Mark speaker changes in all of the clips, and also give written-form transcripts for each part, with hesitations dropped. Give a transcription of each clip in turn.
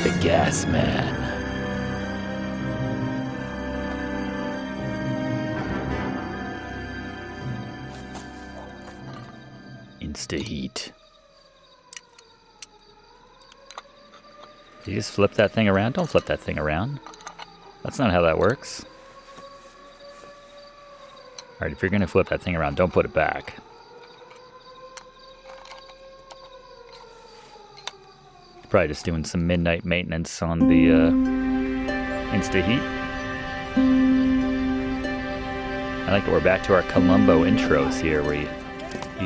Speaker 1: The gas man. Insta heat. You just flip that thing around? Don't flip that thing around. That's not how that works. Alright, if you're gonna flip that thing around, don't put it back. Probably just doing some midnight maintenance on the Insta heat. I like that we're back to our Columbo intros here, where you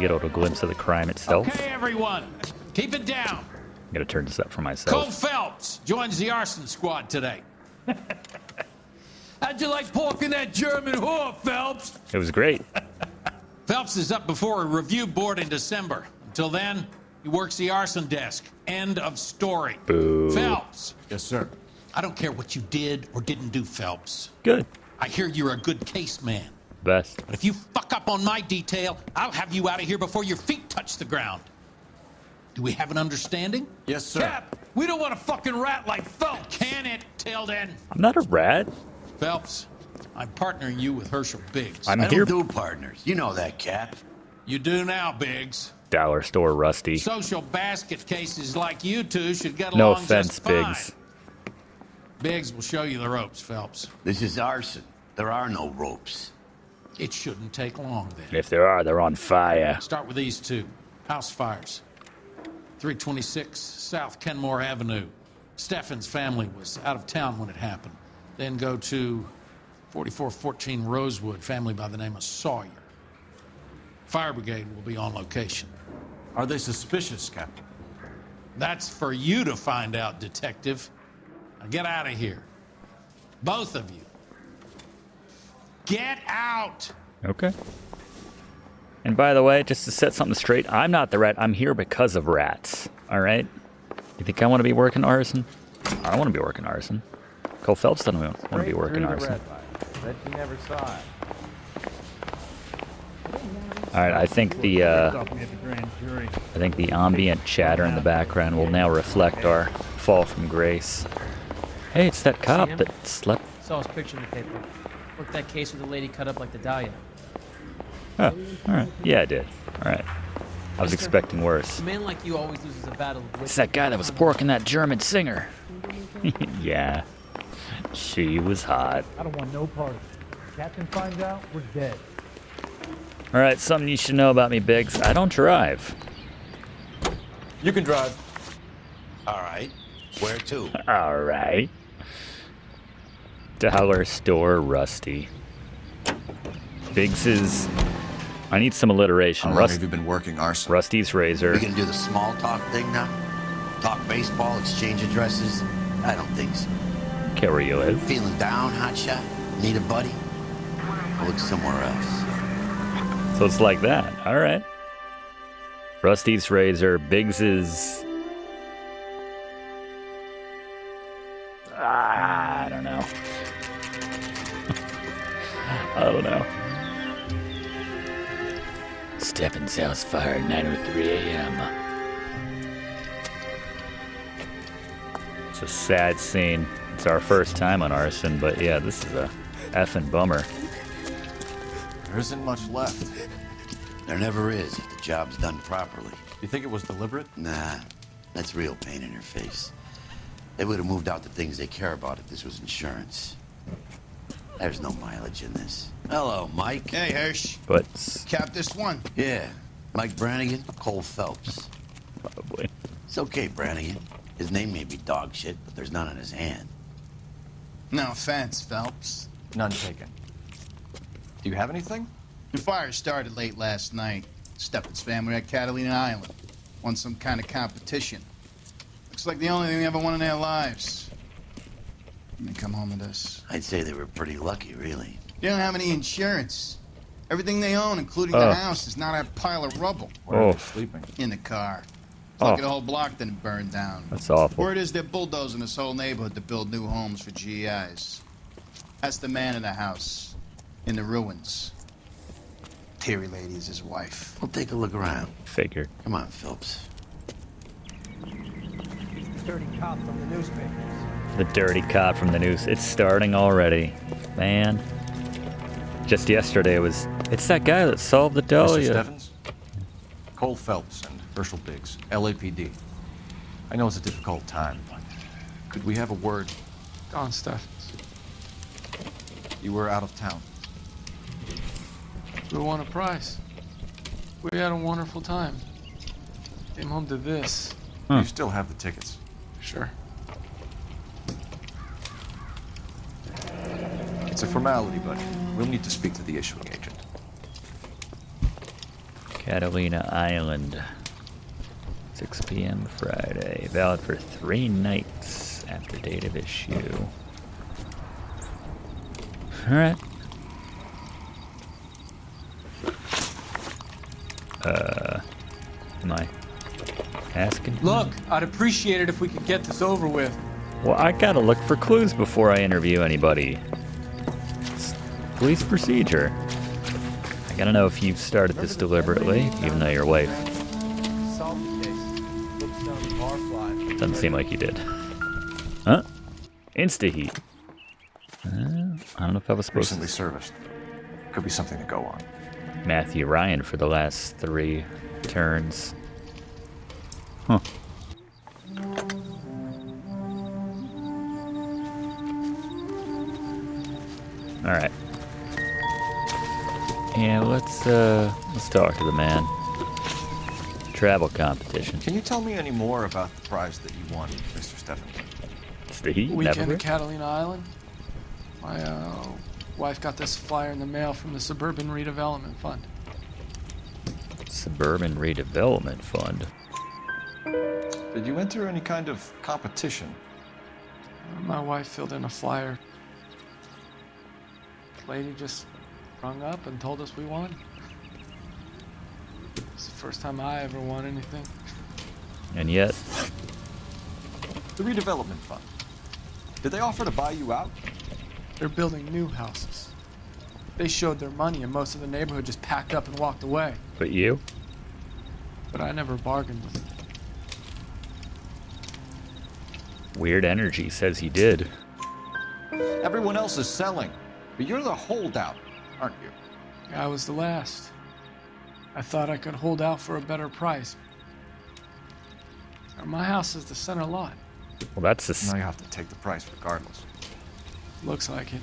Speaker 1: get a little glimpse of the crime itself.
Speaker 2: Okay, everyone, keep it down.
Speaker 1: I'm gonna turn this up for myself.
Speaker 2: Cole Phelps joins the arson squad today. How'd you like pork in that German whore, Phelps?
Speaker 1: It was great.
Speaker 2: Phelps is up before a review board in December. Until then, he works the arson desk. End of story.
Speaker 1: Boo.
Speaker 2: Phelps.
Speaker 3: Yes, sir.
Speaker 2: I don't care what you did or didn't do, Phelps.
Speaker 1: Good.
Speaker 2: I hear you're a good case man.
Speaker 1: Best.
Speaker 2: But if you fuck up on my detail, I'll have you out of here before your feet touch the ground. Do we have an understanding?
Speaker 3: Yes, sir.
Speaker 2: Cap, we don't want a fucking rat like Phelps. Can it, till then?
Speaker 1: I'm not a rat.
Speaker 2: Phelps, I'm partnering you with Herschel Biggs.
Speaker 1: I'm
Speaker 4: I
Speaker 1: here.
Speaker 4: don't do partners. You know that, Cap.
Speaker 2: You do now, Biggs.
Speaker 1: Dollar store Rusty.
Speaker 2: Social basket cases like you two should get
Speaker 1: No
Speaker 2: along
Speaker 1: offense,
Speaker 2: just fine.
Speaker 1: Biggs.
Speaker 2: Biggs will show you the ropes, Phelps.
Speaker 4: This is arson. There are no ropes.
Speaker 2: It shouldn't take long, then.
Speaker 1: And if there are, they're on fire.
Speaker 2: Start with these two. House fires. 326 South Kenmore Avenue. Steffen's family was out of town when it happened. Then go to 4414 Rosewood, family by the name of Sawyer. Fire brigade will be on location.
Speaker 3: Are they suspicious, Captain?
Speaker 2: That's for you to find out, detective. Now get out of here. Both of you. Get out!
Speaker 1: Okay. And by the way, just to set something straight, I'm not the rat. I'm here because of rats. All right? You think I want to be working arson? I don't want to be working arson. Cole Phelps doesn't want to be working arson.
Speaker 5: Bet you never saw it.
Speaker 1: All right, I think the ambient chatter in the background will now reflect our fall from grace. Hey, it's that cop that slept.
Speaker 6: Saw his picture in the paper. Worked that case with the lady cut up like the Dahlia.
Speaker 1: Oh, all right. Yeah, I did. All right. I was expecting worse.
Speaker 6: A man like you always loses a battle with
Speaker 1: It's that guy that was porking that German singer. Yeah. She was hot.
Speaker 5: I don't want no part of it. Captain finds out, we're dead.
Speaker 1: All right, something you should know about me, Biggs. I don't drive.
Speaker 3: You can drive.
Speaker 4: All right. Where to?
Speaker 1: All right. Dollar store Rusty. Biggs's. I need some alliteration.
Speaker 3: How long have you been working arson?
Speaker 1: Rusty's razor.
Speaker 4: We gonna do the small talk thing now? Talk baseball, exchange addresses? I don't think so.
Speaker 1: Care where you live.
Speaker 4: Feeling down, hotshot? Need a buddy? I'll look somewhere else.
Speaker 1: So it's like that. All right. Rusty's razor. Biggs's. I don't know. I don't know. Steffen's house fire at 9:03 a.m. It's a sad scene. It's our first time on arson, but yeah, this is a effing bummer.
Speaker 3: There isn't much left.
Speaker 4: There never is if the job's done properly.
Speaker 3: You think it was deliberate?
Speaker 4: Nah, that's real pain in your face. They would have moved out the things they care about if this was insurance. There's no mileage in this. Hello, Mike.
Speaker 7: Hey, Hirsch.
Speaker 1: But
Speaker 7: Cap this one.
Speaker 4: Yeah, Mike Brannigan, Cole Phelps.
Speaker 1: probably.
Speaker 4: It's okay, Brannigan. His name may be dog shit, but there's none on his hand.
Speaker 7: No offense, Phelps.
Speaker 3: None taken. Do you have anything?
Speaker 7: The fire started late last night. Steffen's family at Catalina Island. Won some kind of competition. Looks like the only thing they ever won in their lives. And they come home with this.
Speaker 4: I'd say they were pretty lucky, really.
Speaker 7: They don't have any insurance. Everything they own, including the house, is not a pile of rubble.
Speaker 3: Where are they sleeping?
Speaker 7: In the car. Lucky the whole block didn't burn down.
Speaker 1: That's awful.
Speaker 7: Word is they're bulldozing this whole neighborhood to build new homes for GIs. That's the man in the house. In the ruins. Terry lady is his wife.
Speaker 4: We'll take a look around.
Speaker 1: Figured.
Speaker 4: Come on, Phelps.
Speaker 5: dirty cop from the newspapers.
Speaker 1: The dirty cop from the news. It's starting already. Man. Just yesterday it's that guy that solved the
Speaker 3: Mr.
Speaker 1: Dahlia.
Speaker 3: Steffens? Cole Phelps and Herschel Biggs, LAPD. I know it's a difficult time, but could we have a word?
Speaker 8: Don Steffens.
Speaker 3: You were out of town.
Speaker 8: We won a prize. We had a wonderful time. Came home to this.
Speaker 3: You still have the tickets.
Speaker 8: Sure.
Speaker 3: It's a formality, but we'll need to speak to the issuing agent.
Speaker 1: Catalina Island. 6 p.m. Friday. Valid for 3 nights after date of issue. Alright. Am I asking?
Speaker 8: Look, I'd appreciate it if we could get this over with.
Speaker 1: Well, I gotta look for clues before I interview anybody. It's police procedure. I gotta know if you've started this deliberately, even though your wife
Speaker 5: Solved the case. Lookstone barfly.
Speaker 1: doesn't seem like you did. Huh? Insta-heat. I don't know if I was supposed
Speaker 3: Recently
Speaker 1: to...
Speaker 3: serviced. Could be something to go on.
Speaker 1: Matthew Ryan for the last 3 turns. Huh. Alright. Yeah, let's talk to the man. Travel competition.
Speaker 3: Can you tell me any more about the prize that you won, Mr. Steffens?
Speaker 1: It's the heat,
Speaker 8: Weekend
Speaker 1: never.
Speaker 8: at Catalina Island. My wife got this flyer in the mail from the Suburban Redevelopment Fund.
Speaker 1: Suburban Redevelopment Fund.
Speaker 3: Did you enter any kind of competition?
Speaker 8: My wife filled in a flyer. Lady just rung up and told us we won. It's the first time I ever won anything.
Speaker 1: And yet,
Speaker 3: The redevelopment fund. Did they offer to buy you out?
Speaker 8: They're building new houses. They showed their money and most of the neighborhood just packed up and walked away.
Speaker 1: but you?
Speaker 8: But I never bargained with them.
Speaker 1: Weird energy says you did.
Speaker 3: Everyone else is selling, but you're the holdout, aren't you?
Speaker 8: I was the last. I thought I could hold out for a better price. My house is the center lot.
Speaker 1: Well, that's a...
Speaker 3: Now you have to take the price regardless.
Speaker 8: Looks like it.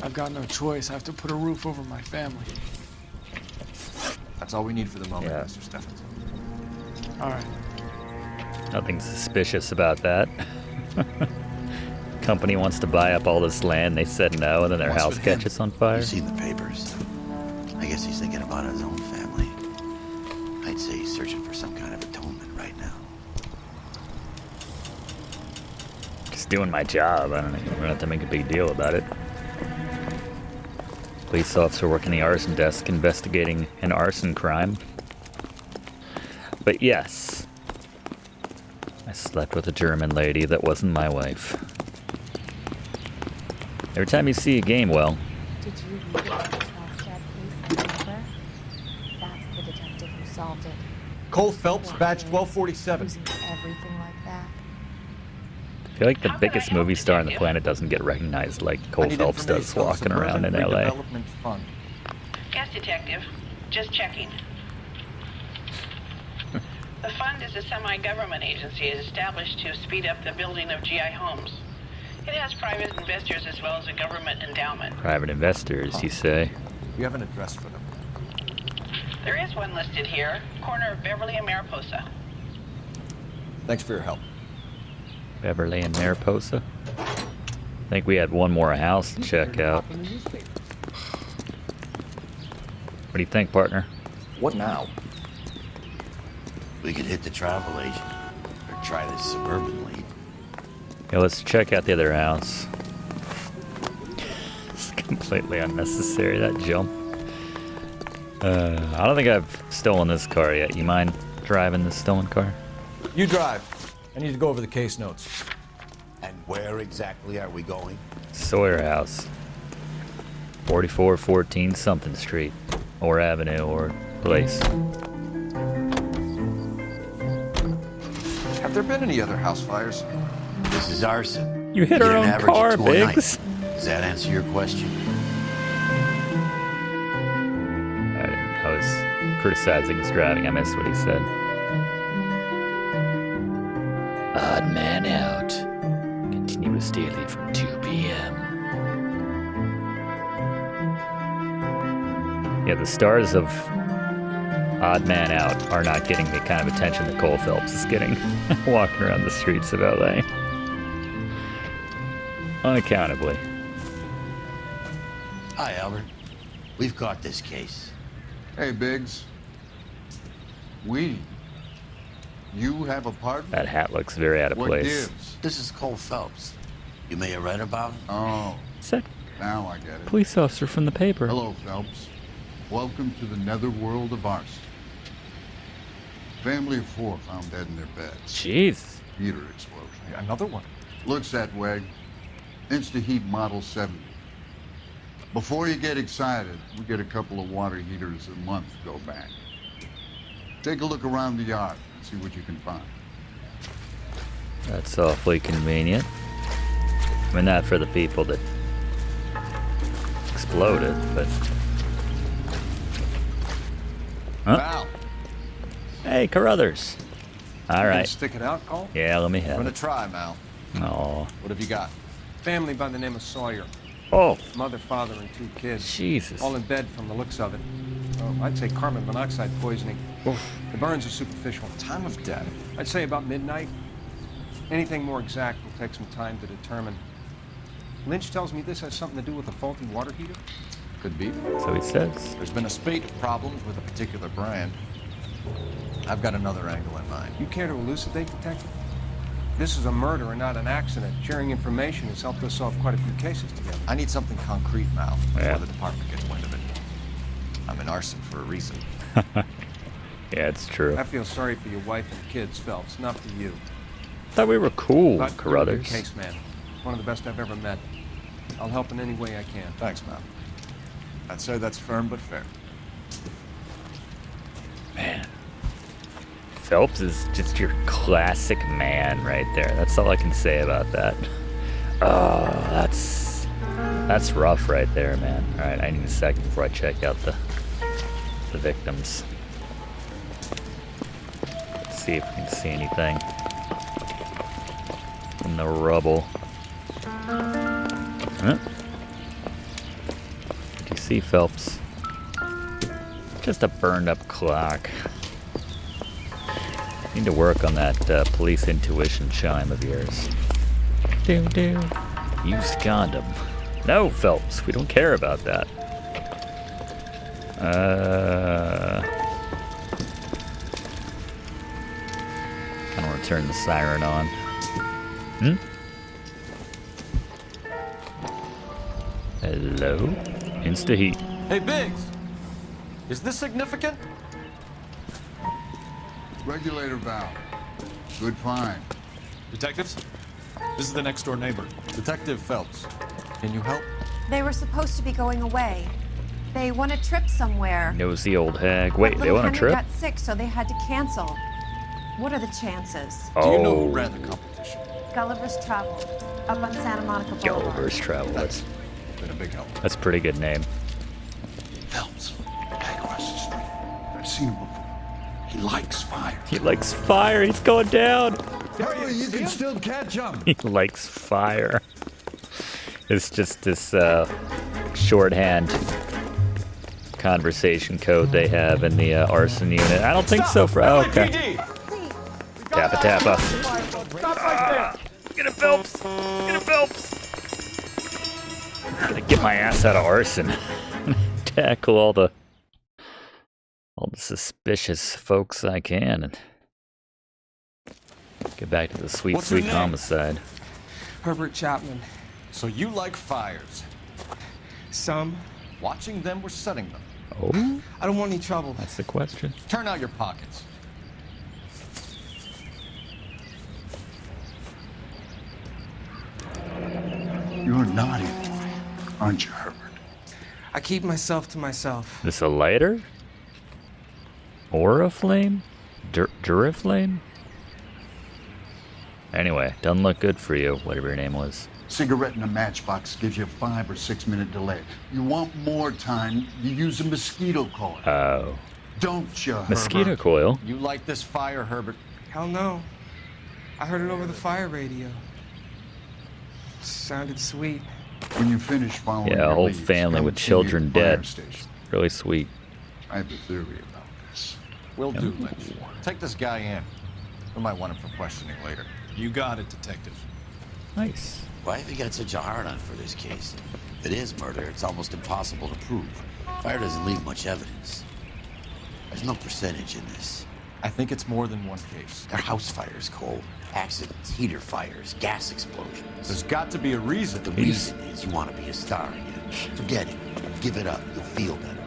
Speaker 8: I've got no choice. I have to put a roof over my family.
Speaker 3: That's all we need for the moment,
Speaker 1: Yeah.
Speaker 3: Mr. Steffens.
Speaker 8: All right.
Speaker 1: Nothing suspicious about that. Company wants to buy up all this land. They said no, and then their
Speaker 4: What's
Speaker 1: house
Speaker 4: with him?
Speaker 1: catches on fire.
Speaker 4: You've seen the papers. I guess he's thinking about his own family. I'd say he's searching for some kind of atonement right now.
Speaker 1: Just doing my job. I don't have to make a big deal about it. Police officer working the arson desk investigating an arson crime. But yes, I slept with a German lady that wasn't my wife. Every time you see a game, well,
Speaker 9: Did you read about the Trostad case in Noire? That's the detective who solved it.
Speaker 3: Cole Phelps,
Speaker 9: Poor
Speaker 3: badge
Speaker 9: kid,
Speaker 3: 1247.
Speaker 9: losing everything like that.
Speaker 1: I feel like the biggest movie star on the planet doesn't get recognized like
Speaker 3: I
Speaker 1: Cole
Speaker 3: need
Speaker 1: Phelps does
Speaker 3: information on the
Speaker 1: walking around in
Speaker 3: Suburban
Speaker 1: LA.
Speaker 3: Redevelopment Fund.
Speaker 10: Yes, Detective. Just checking. The fund is a semi-government agency established to speed up the building of GI homes. It has private investors as well as a government endowment.
Speaker 1: Private investors, you say?
Speaker 3: You have an address for them.
Speaker 10: There is one listed here, corner of Beverly and Mariposa.
Speaker 3: Thanks for your help.
Speaker 1: Beverly and Mariposa. I think we had one more house to check out. What do you think, partner?
Speaker 3: What now?
Speaker 4: We could hit the travel agent or try this suburban lead.
Speaker 1: Yeah, let's check out the other house. It's completely unnecessary, that jump. I don't think I've stolen this car yet. You mind driving this stolen car?
Speaker 3: You drive. I need to go over the case notes.
Speaker 4: And where exactly are we going?
Speaker 1: Sawyer House. 4414 something street. Or avenue or place.
Speaker 3: Have there been any other house fires?
Speaker 4: This is Arson.
Speaker 1: You hit
Speaker 4: We
Speaker 1: our
Speaker 4: get an
Speaker 1: own
Speaker 4: average of
Speaker 1: car,
Speaker 4: 2 a night.
Speaker 1: Biggs.
Speaker 4: Does that answer your question?
Speaker 1: I was criticizing his driving. I missed what he said. Odd man out. Continuous daily from 2 p.m. Yeah, the stars of Odd Man Out are not getting the kind of attention that Cole Phelps is getting walking around the streets of LA. Unaccountably.
Speaker 4: Hi, Albert. We've caught this case.
Speaker 11: Hey, Biggs. You have a partner?
Speaker 1: That hat looks very out of
Speaker 11: What
Speaker 1: place.
Speaker 11: gives?
Speaker 4: This is Cole Phelps. You may have read about him.
Speaker 11: Oh,
Speaker 1: Is that
Speaker 11: now I get it.
Speaker 1: police officer from the paper?
Speaker 11: Hello, Phelps. Welcome to the netherworld of Arson. Family of 4 found dead in their beds.
Speaker 1: Jeez.
Speaker 11: Heater explosion.
Speaker 3: Another one.
Speaker 11: Looks that way. Insta-heat Model 70. Before you get excited, we get a couple of water heaters a month go back. Take a look around the yard and see what you can find.
Speaker 1: That's awfully convenient. I mean, not for the people that exploded, but... Huh?
Speaker 3: Val,
Speaker 1: Hey, Carruthers. All
Speaker 5: You gonna
Speaker 1: right.
Speaker 5: stick it out, Cole?
Speaker 1: Yeah, let me
Speaker 3: I'm
Speaker 1: have
Speaker 3: gonna
Speaker 1: it.
Speaker 3: try, Mal.
Speaker 1: Oh.
Speaker 3: What have you got?
Speaker 5: Family by the name of Sawyer.
Speaker 1: Oh,
Speaker 5: Mother, father, and 2 kids.
Speaker 1: Jesus.
Speaker 5: All in bed from the looks of it. Oh, I'd say carbon monoxide poisoning. The burns are superficial.
Speaker 3: Time of death.
Speaker 5: I'd say about midnight. Anything more exact will take some time to determine. Lynch tells me this has something to do with a faulty water heater.
Speaker 3: Could be.
Speaker 1: So he says.
Speaker 3: There's been a spate of problems with a particular brand. I've got another angle in mind.
Speaker 5: You care to elucidate, Detective? This is a murder and not an accident. Sharing information has helped us solve quite a few cases together.
Speaker 3: I need something concrete, Mal, before
Speaker 1: Yeah.
Speaker 3: the department gets wind of it. I'm in arson for a reason.
Speaker 1: Yeah, it's true.
Speaker 5: I feel sorry for your wife and kids, Phelps, not for you.
Speaker 1: Thought we were cool,
Speaker 5: But you're a good
Speaker 1: Carruthers.
Speaker 5: case man. One of the best I've ever met. I'll help in any way I can.
Speaker 3: Thanks, Mal. I'd say that's firm but fair.
Speaker 1: Man. Phelps is just your classic man right there. That's all I can say about that. Oh, that's rough right there, man. All right, I need a second before I check out the victims. Let's see if we can see anything from the rubble. Huh? What do you see, Phelps? Just a burned up clock. Need to work on that police intuition chime of yours. Do. Used condom. No, Phelps, we don't care about that. Kinda wanna turn the siren on. Hello? Insta-heat.
Speaker 3: Hey, Biggs! Is this significant?
Speaker 11: Regulator valve. Good find.
Speaker 2: Detectives, this is the next door neighbor.
Speaker 3: Detective Phelps, can you help?
Speaker 9: They were supposed to be going away. They won a trip somewhere.
Speaker 1: Nosy old hag.
Speaker 9: But
Speaker 1: Wait, they
Speaker 9: little
Speaker 1: want a
Speaker 9: Henry
Speaker 1: trip?
Speaker 9: got sick, so they had to cancel. What are the chances?
Speaker 3: Do you know
Speaker 1: Oh,
Speaker 3: who ran the competition?
Speaker 9: Gulliver's Travel, up on Santa Monica Boulevard.
Speaker 1: Gulliver's Travel.
Speaker 3: That's been a big help.
Speaker 1: That's a pretty good name.
Speaker 11: Phelps. Guy across the street. I've seen him before. He likes fire.
Speaker 1: He likes fire. He's going down.
Speaker 11: Hurry, you can still catch him.
Speaker 1: He likes fire. It's just this shorthand conversation code they have in the arson unit. I don't think so for okay. Tappa tappa. Get him, Phelps. Get him, Phelps. Gotta get my ass out of arson. Tackle all the suspicious folks I can and get back to the sweet,
Speaker 3: What's your
Speaker 1: sweet
Speaker 3: name?
Speaker 1: homicide.
Speaker 8: Herbert Chapman.
Speaker 3: So you like fires.
Speaker 8: Some.
Speaker 3: Watching them or setting them?
Speaker 1: Oh,
Speaker 8: I don't want any trouble.
Speaker 1: that's the question.
Speaker 3: Turn out your pockets.
Speaker 11: You're naughty boy, aren't you, Herbert?
Speaker 8: I keep myself to myself.
Speaker 1: This a lighter? Aura flame? Duraflame? Anyway, doesn't look good for you, whatever your name was.
Speaker 11: Cigarette in a matchbox gives you a 5 or 6 minute delay. You want more time, you use a mosquito coil.
Speaker 1: Oh.
Speaker 11: Don't you,
Speaker 1: Mosquito
Speaker 11: Herbert?
Speaker 1: coil?
Speaker 3: You like this fire, Herbert?
Speaker 5: Hell no. I heard it over the fire radio. Sounded sweet.
Speaker 11: When you finish following
Speaker 1: Yeah, a
Speaker 11: your
Speaker 1: whole
Speaker 11: leads,
Speaker 1: family
Speaker 11: come
Speaker 1: with
Speaker 11: see me at
Speaker 1: children
Speaker 11: the fire
Speaker 1: dead.
Speaker 11: station.
Speaker 1: Really sweet.
Speaker 11: I have a theory about this.
Speaker 3: Will do, Lynch. Take this guy in. We might want him for questioning later.
Speaker 2: You got it, Detective.
Speaker 1: Nice.
Speaker 4: Why have you got such a hard-on for this case? If it is murder, it's almost impossible to prove. Fire doesn't leave much evidence. There's no percentage in this.
Speaker 3: I think it's more than one case.
Speaker 4: They're house fires, Cole. Accidents, heater fires, gas explosions.
Speaker 3: There's got to be a reason.
Speaker 4: The reason is you want to be a star again. Forget it. Give it up. You'll feel better.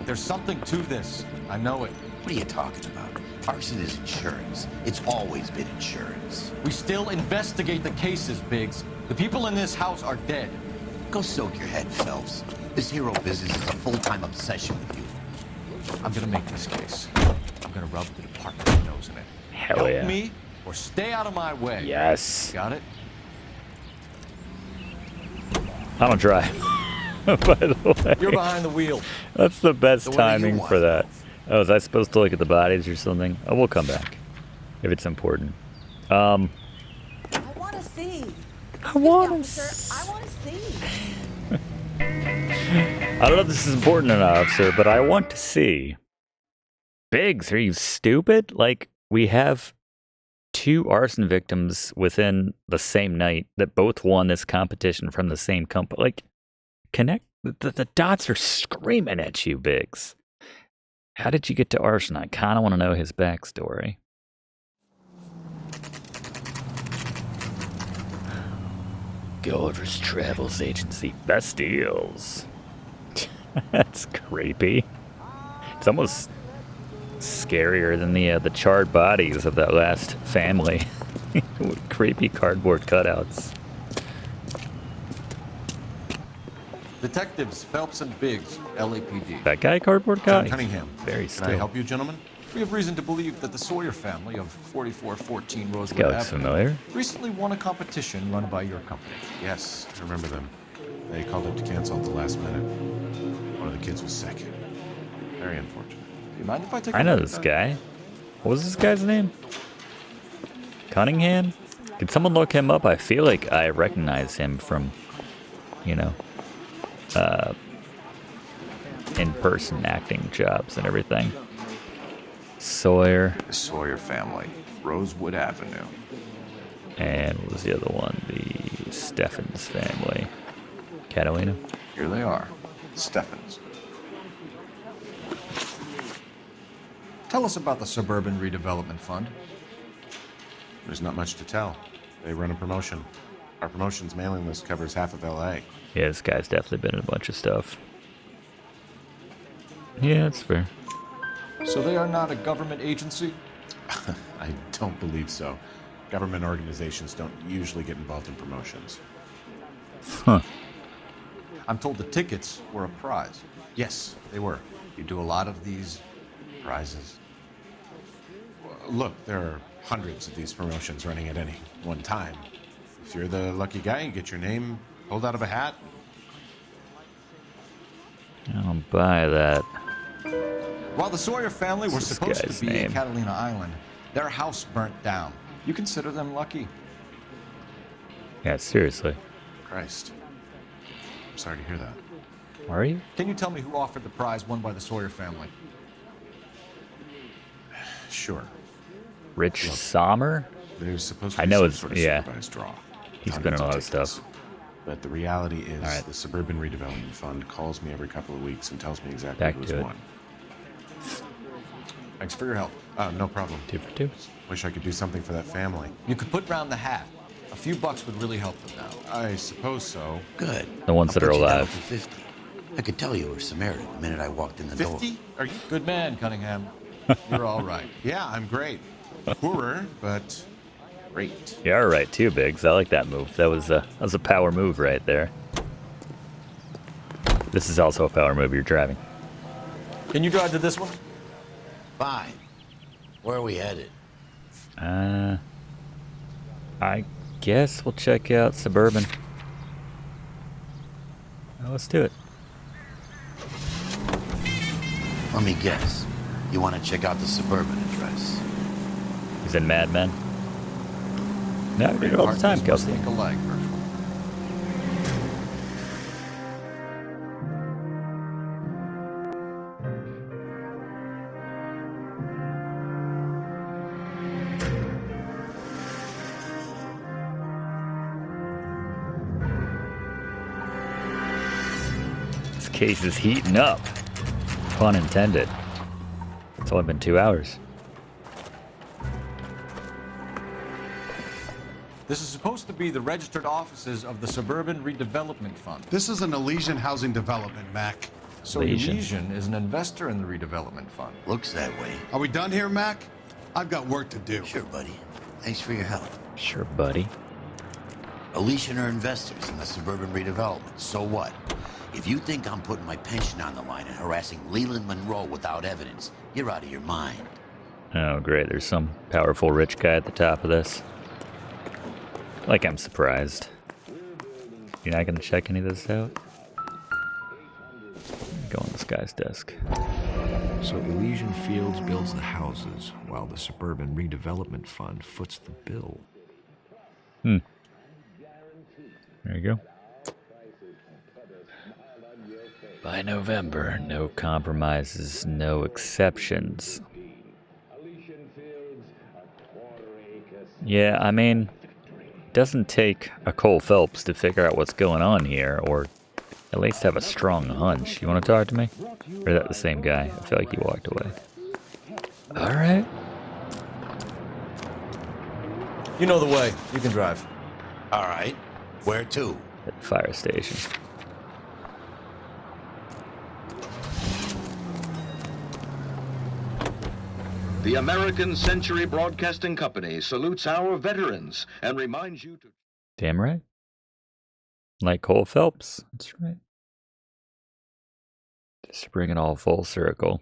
Speaker 3: There's something to this. I know it.
Speaker 4: What are you talking about? Arson is insurance. It's always been insurance.
Speaker 3: We still investigate the cases, Biggs. The people in this house are dead.
Speaker 4: Go soak your head, Phelps. This hero business is a full-time obsession with you.
Speaker 3: I'm gonna make this case. I'm gonna rub the department's nose in it.
Speaker 1: Hell yeah.
Speaker 3: Help me or stay out of my way.
Speaker 1: Yes.
Speaker 3: Got it?
Speaker 1: I don't drive. By the way.
Speaker 3: You're behind the wheel.
Speaker 1: That's the best
Speaker 4: So what do you
Speaker 1: timing
Speaker 4: want?
Speaker 1: for that. Oh, was I supposed to look at the bodies or something? Oh, we'll come back. If it's important.
Speaker 12: I want to see.
Speaker 1: I want
Speaker 12: to see.
Speaker 1: I don't know if this is important or not, officer, but I want to see. Biggs, are you stupid? Like, we have 2 arson victims within the same night that both won this competition from the same company. Like, connect. The dots are screaming at you, Biggs. How did you get to Arson? I kind of want to know his backstory. Golders Travels Agency. Best deals. That's creepy. It's almost scarier than the charred bodies of that last family. With creepy cardboard cutouts.
Speaker 3: Detectives Phelps and Biggs, LAPD.
Speaker 1: That guy, cardboard
Speaker 3: John
Speaker 1: guy?
Speaker 3: Cunningham.
Speaker 1: Very
Speaker 3: Can
Speaker 1: still.
Speaker 3: I help you, gentlemen? We have reason to believe that the Sawyer family of 4414 Rosewood
Speaker 1: Guy looks
Speaker 3: Avenue
Speaker 1: familiar.
Speaker 3: recently won a competition run by your company.
Speaker 2: Yes, I remember them. They called up to cancel at the last minute. One of the kids was sick. Very unfortunate.
Speaker 3: Do you mind if I take a
Speaker 1: I know
Speaker 3: look at
Speaker 1: this
Speaker 3: that?
Speaker 1: guy. What was this guy's name? Cunningham? Could someone look him up? I feel like I recognize him from, you know, in-person acting jobs and everything. Sawyer.
Speaker 3: The Sawyer family, Rosewood Avenue.
Speaker 1: And what was the other one? The Steffens family. Catalina?
Speaker 3: Here they are, Steffens. Tell us about the Suburban Redevelopment Fund.
Speaker 2: There's not much to tell. They run a promotion. Our promotion's mailing list covers half of LA.
Speaker 1: Yeah, this guy's definitely been in a bunch of stuff. Yeah, that's fair.
Speaker 3: So they are not a government agency?
Speaker 2: I don't believe so. Government organizations don't usually get involved in promotions.
Speaker 1: Huh.
Speaker 3: I'm told the tickets were a prize.
Speaker 2: Yes, they were.
Speaker 3: You do a lot of these prizes.
Speaker 2: Look, there are hundreds of these promotions running at any one time. If you're the lucky guy, you get your name pulled out of a hat.
Speaker 1: I don't buy that.
Speaker 3: While the Sawyer family were
Speaker 1: What's this
Speaker 3: supposed
Speaker 1: guy's
Speaker 3: to be
Speaker 1: name?
Speaker 3: in Catalina Island, their house burnt down. You consider them lucky?
Speaker 1: Yeah, seriously.
Speaker 2: Christ. I'm sorry to hear that.
Speaker 1: Are you?
Speaker 3: Can you tell me who offered the prize won by the Sawyer family?
Speaker 2: Sure.
Speaker 1: Rich Sommer?
Speaker 2: There's supposed to
Speaker 1: I
Speaker 2: be
Speaker 1: know
Speaker 2: some
Speaker 1: it's,
Speaker 2: sort of
Speaker 1: yeah.
Speaker 2: supervised draw.
Speaker 1: He's been in a lot of stuff.
Speaker 2: But the reality is,
Speaker 1: All right.
Speaker 2: the Suburban Redevelopment Fund calls me every couple of weeks and tells me exactly
Speaker 1: Back
Speaker 2: who's
Speaker 1: to it.
Speaker 2: won.
Speaker 3: Thanks for your help.
Speaker 2: No problem.
Speaker 1: 2 for 2.
Speaker 2: Wish I could do something for that family.
Speaker 3: You could put round the hat. A few bucks would really help them now.
Speaker 2: I suppose so.
Speaker 4: Good.
Speaker 1: The ones
Speaker 4: I'll
Speaker 1: that are
Speaker 4: put you down
Speaker 1: alive.
Speaker 4: for 50. I could tell you were Samaritan the minute I walked in the door.
Speaker 2: 50? Are you?
Speaker 3: Good man, Cunningham. You're all right.
Speaker 2: Yeah, I'm great. Poorer, but great.
Speaker 1: You are right too, Biggs. I like that move. That was a power move right there. This is also a power move you're driving.
Speaker 3: Can you drive to this one?
Speaker 4: Fine. Where are we headed?
Speaker 1: I guess we'll check out Suburban. Well, let's do it.
Speaker 4: Let me guess. You want to check out the Suburban address?
Speaker 1: He's in Mad Men. No, I do it all the time, Kelsey.
Speaker 3: Take a leg, Herschel.
Speaker 1: This case is heating up. Pun intended. It's only been 2 hours.
Speaker 3: This is supposed to be the registered offices of the Suburban Redevelopment Fund.
Speaker 13: This is an Elysian housing development, Mac.
Speaker 3: So Elysian is an investor in the redevelopment fund.
Speaker 4: Looks that way.
Speaker 13: Are we done here, Mac? I've got work to do.
Speaker 4: Sure, buddy. Thanks for your help.
Speaker 1: Sure, buddy.
Speaker 4: Elysian are investors in the Suburban Redevelopment. So what? If you think I'm putting my pension on the line and harassing Leland Monroe without evidence, you're out of your mind.
Speaker 1: Oh, great. There's some powerful rich guy at the top of this. Like, I'm surprised. You're not going to check any of this out? Go on this guy's desk.
Speaker 14: So Elysian Fields builds the houses, while the Suburban Redevelopment Fund foots the bill.
Speaker 1: There you go. By November, no compromises, no exceptions. Yeah, I mean, it doesn't take a Cole Phelps to figure out what's going on here, or at least have a strong hunch. You want to talk to me? Or is that the same guy? I feel like he walked away. Alright.
Speaker 3: You know the way. You can drive.
Speaker 4: All right. Where to?
Speaker 1: At the fire station.
Speaker 15: The American Century Broadcasting Company salutes our veterans and reminds you to...
Speaker 1: Damn right. Like Cole Phelps. That's right. Just to bring it all full circle.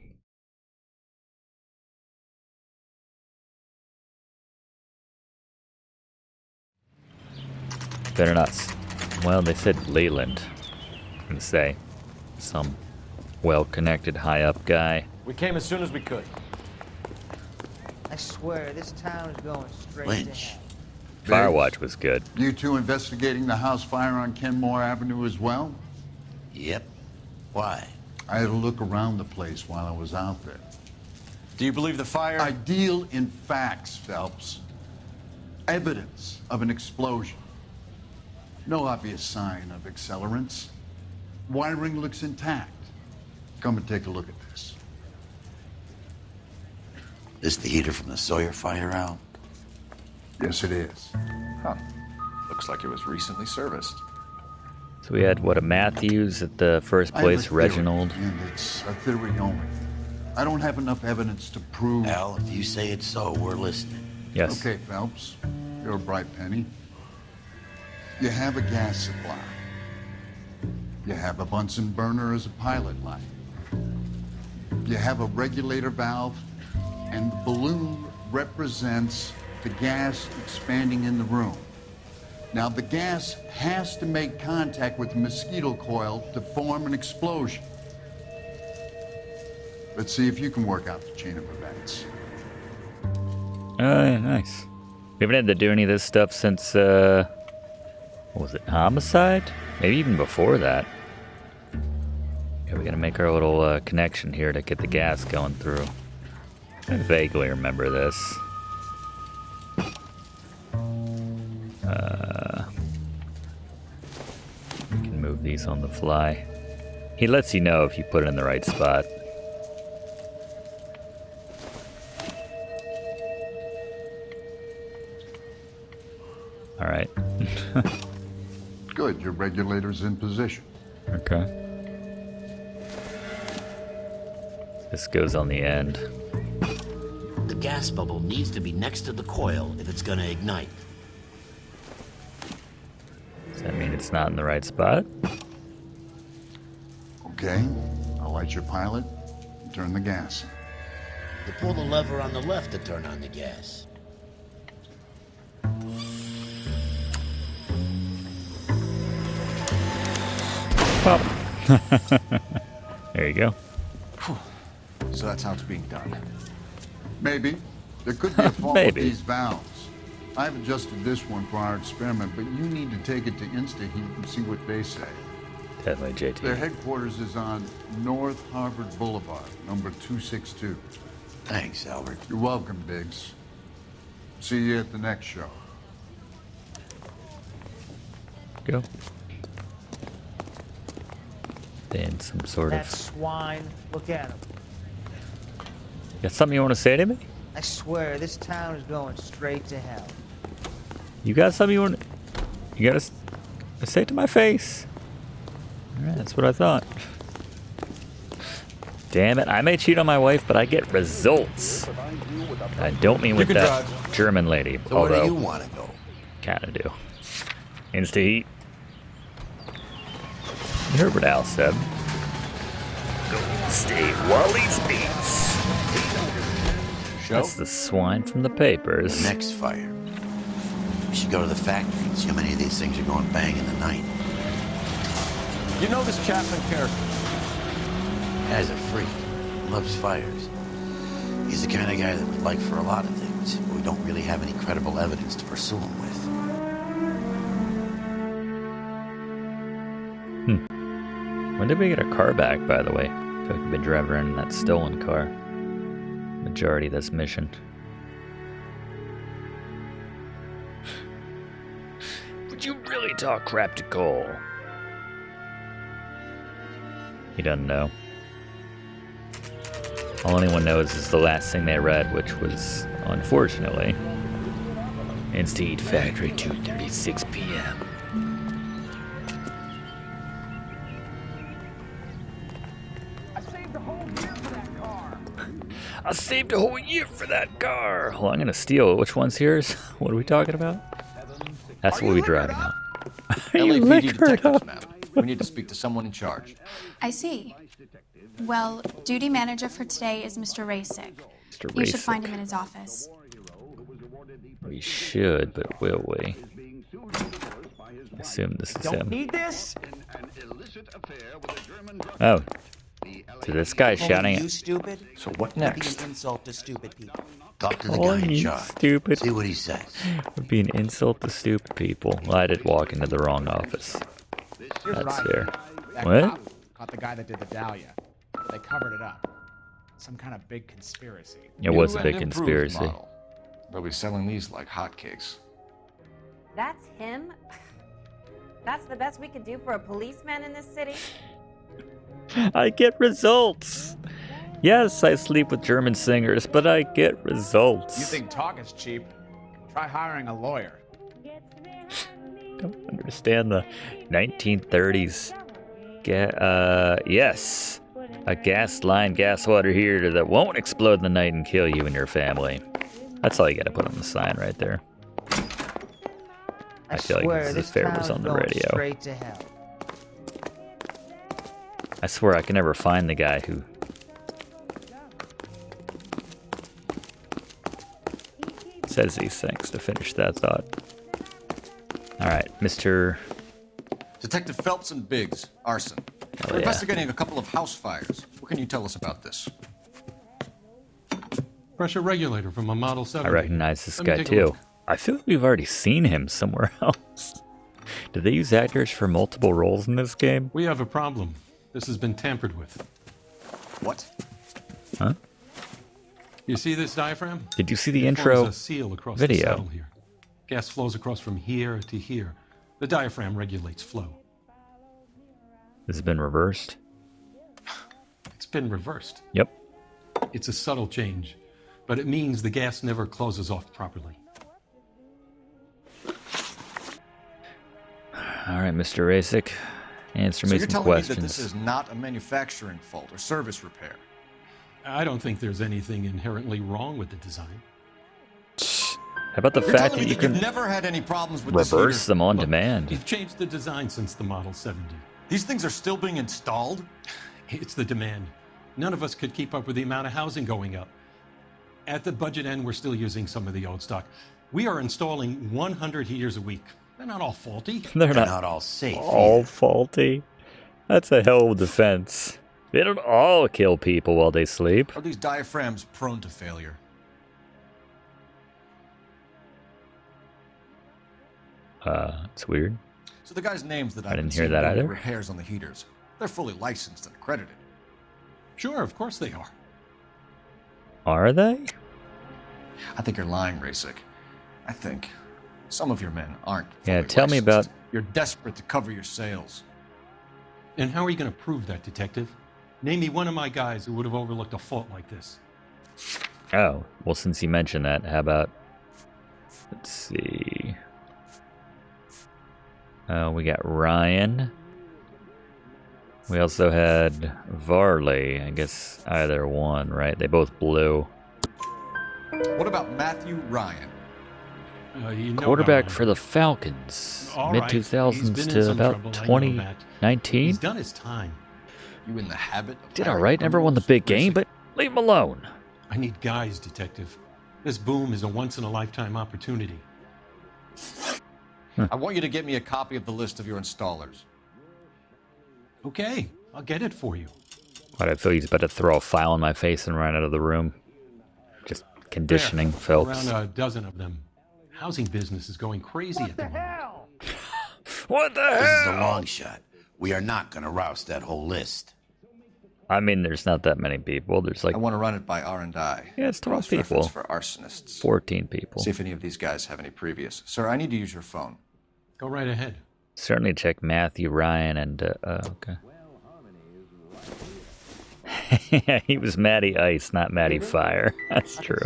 Speaker 1: Better not... Well, they said Leland. I'm gonna say some well-connected, high-up guy.
Speaker 3: We came as soon as we could.
Speaker 16: I swear, this town is going straight
Speaker 4: Lynch.
Speaker 16: to hell.
Speaker 1: Firewatch was good.
Speaker 11: You two investigating the house fire on Kenmore Avenue as well?
Speaker 4: Yep. Why?
Speaker 11: I had a look around the place while I was out there.
Speaker 3: Do you believe the fire?
Speaker 11: I deal in facts, Phelps. Evidence of an explosion. No obvious sign of accelerants. Wiring looks intact. Come and take a look at this.
Speaker 4: This the heater from the Sawyer fire, Al?
Speaker 11: Yes, it is.
Speaker 3: Huh. Looks like it was recently serviced.
Speaker 1: So we had, what, a Matthews at the first place, Reginald.
Speaker 11: And it's a theory only. I don't have enough evidence to prove...
Speaker 4: Al, if you say it's so, we're listening.
Speaker 1: Yes.
Speaker 11: Okay, Phelps. You're a bright penny. You have a gas supply. You have a Bunsen burner as a pilot light. You have a regulator valve, and the balloon represents the gas expanding in the room. Now, the gas has to make contact with the mosquito coil to form an explosion. Let's see if you can work out the chain of events.
Speaker 1: Oh, yeah, nice. We haven't had to do any of this stuff since, what was it, Homicide? Maybe even before that. Yeah, we gotta make our little connection here to get the gas going through. I vaguely remember this. We can move these on the fly. He lets you know if you put it in the right spot. All right.
Speaker 11: Good, your regulator's in position.
Speaker 1: Okay. This goes on the end.
Speaker 4: The gas bubble needs to be next to the coil if it's gonna ignite.
Speaker 1: Does that mean it's not in the right spot?
Speaker 11: Okay, I'll light your pilot and turn the gas.
Speaker 4: You pull the lever on the left to turn on the gas.
Speaker 1: Pop. There you go.
Speaker 3: So that's how it's being done.
Speaker 11: Maybe. There could be a fault with
Speaker 1: Maybe.
Speaker 11: these valves. I've adjusted this one for our experiment, but you need to take it to InstaHeat and see what they say.
Speaker 1: Definitely JT.
Speaker 11: Their headquarters is on North Harvard Boulevard, number 262.
Speaker 4: Thanks, Albert.
Speaker 11: You're welcome, Biggs. See you at the next show.
Speaker 1: Go. Then some sort
Speaker 16: That
Speaker 1: of...
Speaker 16: swine. Look at him.
Speaker 1: Got something you want to say to me?
Speaker 16: I swear, this town is going straight to hell.
Speaker 1: You got something you want to... You got to say it to my face. Alright, that's what I thought. Damn it, I may cheat on my wife, but I get results. I don't mean with that German lady,
Speaker 4: So
Speaker 1: although...
Speaker 4: where do you want to go?
Speaker 1: Kinda do. Insta-heat. You heard what Al said. Go stay Wally's beats. That's the swine from the papers.
Speaker 4: The next fire. We should go to the factory and see how many of these things are going bang in the night.
Speaker 3: You know this Chapman character?
Speaker 4: Guy's a freak. Loves fires. He's the kind of guy that we'd like for a lot of things, but we don't really have any credible evidence to pursue him with.
Speaker 1: When did we get our car back, by the way? I feel like we've been driving around in that stolen car. Majority of this mission. Would you really talk crap to Cole? He doesn't know. All anyone knows is the last thing they read, which was, unfortunately, Insta-Heat Factory, 2:36 p.m. I saved a whole year for that car. Well, I'm gonna steal it. Which one's yours? What are we talking about? That's what we're driving on.
Speaker 3: LAPD detectives, ma'am. We need to speak to someone in charge.
Speaker 17: I see. Well, duty manager for today is Mr. Rasick.
Speaker 1: Mr.
Speaker 17: You should
Speaker 1: Rasick.
Speaker 17: find him in his office.
Speaker 1: We should, but will we? Assume this is him.
Speaker 16: Need this?
Speaker 1: Oh. So this guy's shouting
Speaker 4: You
Speaker 1: at...
Speaker 4: stupid?
Speaker 3: So what
Speaker 4: That'd
Speaker 3: next?
Speaker 4: be an insult to stupid people. Talk to the
Speaker 1: Calling
Speaker 4: guy in
Speaker 1: you
Speaker 4: charge.
Speaker 1: stupid.
Speaker 4: See what he says.
Speaker 1: Would be an insult to stupid people. Well, I did walk into the wrong office. That's fair.
Speaker 18: That
Speaker 1: What?
Speaker 18: cop caught the guy that did the Dahlia. They covered it up. Some kind of big conspiracy.
Speaker 1: It was a
Speaker 3: New
Speaker 1: big
Speaker 3: and improved
Speaker 1: conspiracy.
Speaker 3: model. They'll be selling these like hotcakes.
Speaker 9: That's him? That's the best we could do for a policeman in this city?
Speaker 1: I get results. Yes, I sleep with German singers, but I get results.
Speaker 18: You think talk is cheap? Try hiring a lawyer.
Speaker 1: Don't understand the 1930s. Yes. A gas line, gas water heater that won't explode in the night and kill you and your family. That's all you gotta put on the sign right there. I feel like
Speaker 16: swear,
Speaker 1: this is if it was on the
Speaker 16: going
Speaker 1: radio.
Speaker 16: straight to hell.
Speaker 1: I swear I can never find the guy who... says these things to finish that thought. Alright, Mr.
Speaker 3: Detective Phelps and Biggs, Arson. We're
Speaker 1: yeah.
Speaker 3: investigating a couple of house fires. What can you tell us about this?
Speaker 2: Pressure regulator from a Model 70.
Speaker 1: I recognize this
Speaker 2: Let me
Speaker 1: guy
Speaker 2: take a
Speaker 1: too.
Speaker 2: look.
Speaker 1: I feel like we've already seen him somewhere else. Did they use actors for multiple roles in this game?
Speaker 2: We have a problem. This has been tampered with.
Speaker 3: What?
Speaker 1: Huh?
Speaker 2: You see this diaphragm?
Speaker 1: Did you see the
Speaker 2: It
Speaker 1: intro
Speaker 2: forms a seal across the
Speaker 1: video?
Speaker 2: saddle here. Gas flows across from here to here. The diaphragm regulates flow.
Speaker 1: This has been reversed?
Speaker 2: It's been reversed.
Speaker 1: Yep.
Speaker 2: It's a subtle change, but it means the gas never closes off properly.
Speaker 1: Alright, Mr. Rasick. Answer
Speaker 3: So
Speaker 1: me
Speaker 3: you're
Speaker 1: some
Speaker 3: telling me
Speaker 1: questions.
Speaker 3: that this is not a manufacturing fault or service repair?
Speaker 2: I don't think there's anything inherently wrong with the design.
Speaker 1: How about the
Speaker 3: You're
Speaker 1: fact
Speaker 3: telling
Speaker 1: that
Speaker 3: me
Speaker 1: you can
Speaker 3: you've never had any problems with this
Speaker 1: reverse
Speaker 3: heater?
Speaker 1: them on
Speaker 2: Look,
Speaker 1: demand?
Speaker 2: We've changed the design since the Model 70.
Speaker 3: These things are still being installed?
Speaker 2: It's the demand. None of us could keep up with the amount of housing going up. At the budget end, we're still using some of the old stock. We are installing 100 heaters a week. They're not all faulty.
Speaker 1: They're
Speaker 4: They're
Speaker 1: not
Speaker 4: not all safe.
Speaker 1: all faulty. That's a hell of a defense. They don't all kill people while they sleep.
Speaker 3: Are these diaphragms prone to failure?
Speaker 1: It's weird.
Speaker 3: So the guys' names that
Speaker 1: I didn't hear that either.
Speaker 3: Repairs on the heaters. They're fully licensed and accredited.
Speaker 2: Sure, of course they are.
Speaker 1: Are they?
Speaker 3: I think you're lying, Rasik. I think some of your men aren't.
Speaker 1: Yeah, tell me about...
Speaker 3: You're desperate to cover your sales.
Speaker 2: And how are you going to prove that, Detective? Name me one of my guys who would have overlooked a fault like this.
Speaker 1: Oh, well, since you mentioned that, how about... Let's see... we got Ryan. We also had Varley. I guess either one, right? They both blew.
Speaker 3: What about Matthew Ryan?
Speaker 1: Quarterback for the Falcons. Mid-2000s to about 2019.
Speaker 2: He's done his time.
Speaker 3: You in the habit of
Speaker 1: Did all right. Never won the big game, but leave him alone.
Speaker 2: I need guys, Detective. This boom is a once-in-a-lifetime opportunity.
Speaker 3: I want you to get me a copy of the list of your installers.
Speaker 2: Okay, I'll get it for you.
Speaker 1: Why'd I feel he's about to throw a file in my face and run out of the room? Just conditioning, Phelps.
Speaker 2: Around a dozen of them. Housing business is going crazy at the moment.
Speaker 1: What the hell?
Speaker 4: This is a long shot. We are not going to roust that whole list.
Speaker 1: I mean, there's not that many people. There's like...
Speaker 3: I want to run it by R&I.
Speaker 1: Yeah, it's 12 people.
Speaker 3: Cross-reference for arsonists.
Speaker 1: 14 people.
Speaker 3: See if any of these guys have any previous. Sir, I need to use your phone.
Speaker 2: Go right ahead.
Speaker 1: Certainly check Matthew Ryan and, okay. He was Matty Ice, not Matty Fire. That's true.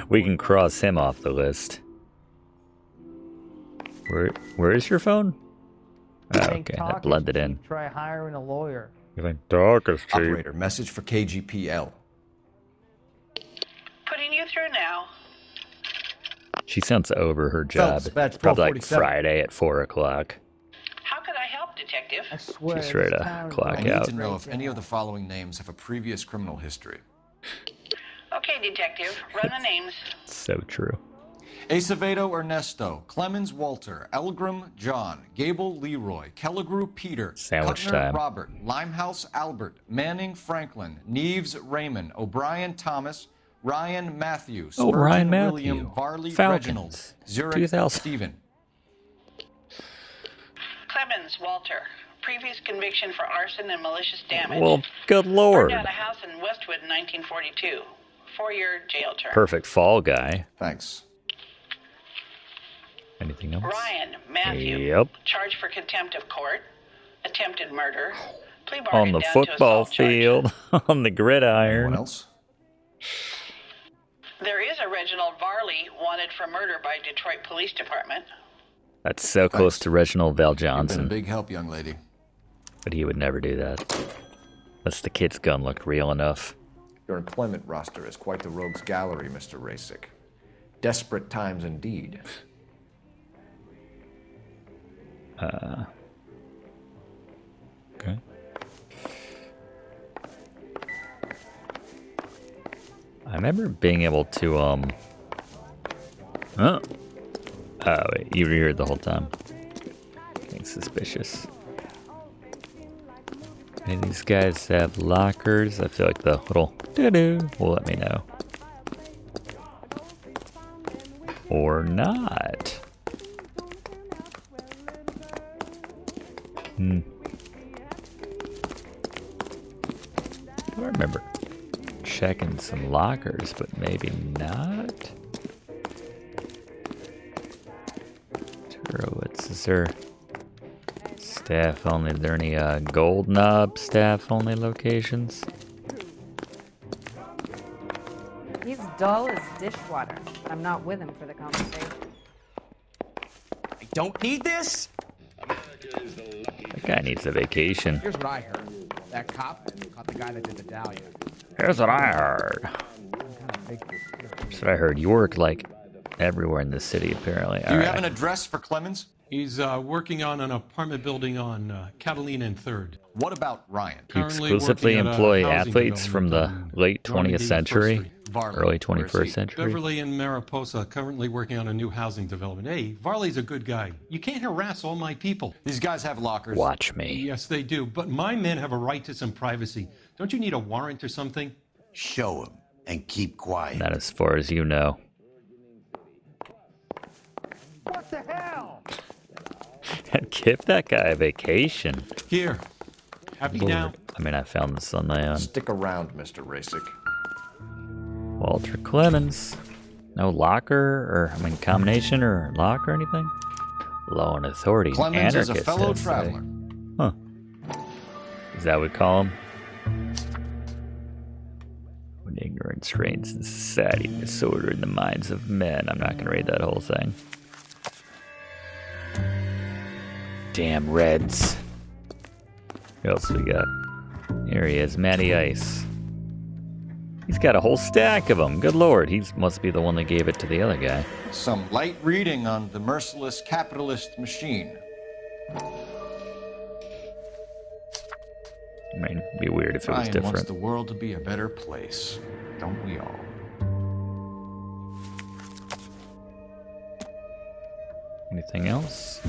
Speaker 1: We can cross him off the list. Where is your phone? Oh, okay, that blended in.
Speaker 16: Try hiring a lawyer.
Speaker 1: You think talk is cheap?
Speaker 3: Operator, message for KGPL.
Speaker 10: Putting you through now.
Speaker 1: She sounds over her job. It's probably like Friday at 4 o'clock.
Speaker 10: How could I help, Detective?
Speaker 16: I swear.
Speaker 1: She's ready to clock
Speaker 3: I need
Speaker 1: out.
Speaker 3: to know if any of the following names have a previous criminal history.
Speaker 10: Okay, Detective. Run the names.
Speaker 1: So true.
Speaker 3: Acevedo Ernesto, Clemens Walter, Elgram John, Gable Leroy, Kelligrew Peter,
Speaker 1: Sandwich
Speaker 3: Kuttner
Speaker 1: time.
Speaker 3: Robert, Limehouse Albert, Manning Franklin, Neves Raymond, O'Brien Thomas, Ryan Matthew,
Speaker 1: Oh, Ryan
Speaker 3: Spurgeon
Speaker 1: Matthew.
Speaker 3: William, Varley
Speaker 1: Falcons.
Speaker 3: Reginald, Zurich
Speaker 1: 2000.
Speaker 3: Stephen.
Speaker 10: Clemens Walter. Previous conviction for arson and malicious damage.
Speaker 1: Well, good lord.
Speaker 10: Burned down a house in Westwood in 1942. 4-year jail term.
Speaker 1: Perfect fall guy.
Speaker 3: Thanks.
Speaker 1: Anything else?
Speaker 10: Ryan Matthew.
Speaker 1: Yep.
Speaker 10: Charged for contempt of court. Attempted murder. Plea
Speaker 1: On
Speaker 10: bargain
Speaker 1: the
Speaker 10: down
Speaker 1: football
Speaker 10: to assault charge.
Speaker 1: field, on the gridiron.
Speaker 3: Anyone else?
Speaker 10: There is a Reginald Varley wanted for murder by Detroit Police Department.
Speaker 1: That's so close to Reginald Val
Speaker 3: You've been a
Speaker 1: Johnson.
Speaker 3: big help, young lady.
Speaker 1: But he would never do that. Unless the kid's gun looked real enough.
Speaker 3: Your employment roster is quite the rogues gallery, Mr. Rasik. Desperate times indeed.
Speaker 1: Okay. I remember being able to, Oh, wait, you were here the whole time. Getting suspicious. Any of these guys have lockers? I feel like the little doo-doo will let me know. Or not. I remember checking some lockers, but maybe not. Turowitz, is there staff only? Are there any Gold Knob staff only locations?
Speaker 19: He's dull as dishwater. I'm not with him for the conversation.
Speaker 5: I don't need this.
Speaker 1: That guy needs a vacation.
Speaker 18: Here's what I heard. That cop caught the guy that did the dahlia.
Speaker 1: Here's what I heard. That's what I heard. You work like everywhere in the city, apparently.
Speaker 3: Do you have an address for Clemens?
Speaker 2: He's working on an apartment building on Catalina and 3rd.
Speaker 3: What about Ryan?
Speaker 1: You exclusively employ athletes from the late 20th century?
Speaker 3: Varley,
Speaker 1: early
Speaker 3: where is
Speaker 1: 21st
Speaker 3: he?
Speaker 1: century.
Speaker 20: Beverly and Mariposa currently working on a new housing development. Hey, Varley's a good guy. You can't harass all my people.
Speaker 3: These guys have lockers.
Speaker 1: Watch me.
Speaker 20: Yes, they do. But my men have a right to some privacy. Don't you need a warrant or something?
Speaker 4: Show him and keep quiet.
Speaker 1: Not as far as you know.
Speaker 16: What the hell?
Speaker 1: Give that guy a vacation.
Speaker 20: Here. Happy
Speaker 1: Lord.
Speaker 20: now?
Speaker 1: I mean, I found this on my own.
Speaker 14: Stick around, Mr. Rasick.
Speaker 1: Walter Clemens. No locker or, I mean, combination or lock or anything? Law and authority.
Speaker 3: Clemens is a
Speaker 1: Anarchist,
Speaker 3: fellow
Speaker 1: I'd say.
Speaker 3: traveler.
Speaker 1: Huh. Is that what we call him? When ignorance reigns in society, disorder in the minds of men. I'm not going to read that whole thing. Damn Reds. Who else we got? Here he is, Matty Ice. He's got a whole stack of them. Good lord, he must be the one that gave it to the other guy.
Speaker 3: Some light reading on the merciless capitalist machine.
Speaker 1: I mean, it'd be weird if it was
Speaker 3: Ryan wants
Speaker 1: different.
Speaker 3: the world to be a better place, don't we all?
Speaker 1: Anything else?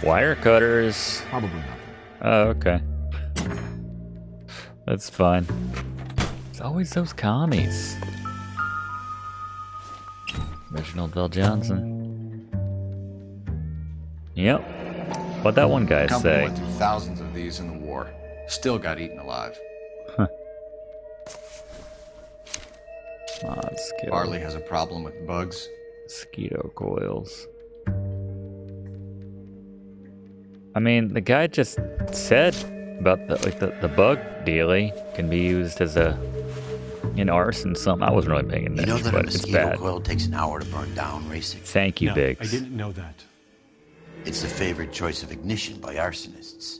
Speaker 1: Wire cutters.
Speaker 14: Probably not.
Speaker 1: Oh, okay. That's fine. It's always those commies. Reginald Bell Johnson. Yep. What'd that one guy
Speaker 3: Company
Speaker 1: say?
Speaker 3: went through thousands of these in the war. Still got eaten alive. Barley has a problem with bugs.
Speaker 1: Mosquito coils. I mean, the guy just said about the bug dealie can be used as in arson. Something I wasn't really paying
Speaker 4: You know
Speaker 1: attention,
Speaker 4: that a
Speaker 1: but it's
Speaker 4: mosquito
Speaker 1: bad.
Speaker 4: coil takes an hour to burn down, Racing?
Speaker 1: Thank you,
Speaker 20: No,
Speaker 1: Biggs.
Speaker 20: I didn't know that.
Speaker 4: It's the favorite choice of ignition by arsonists.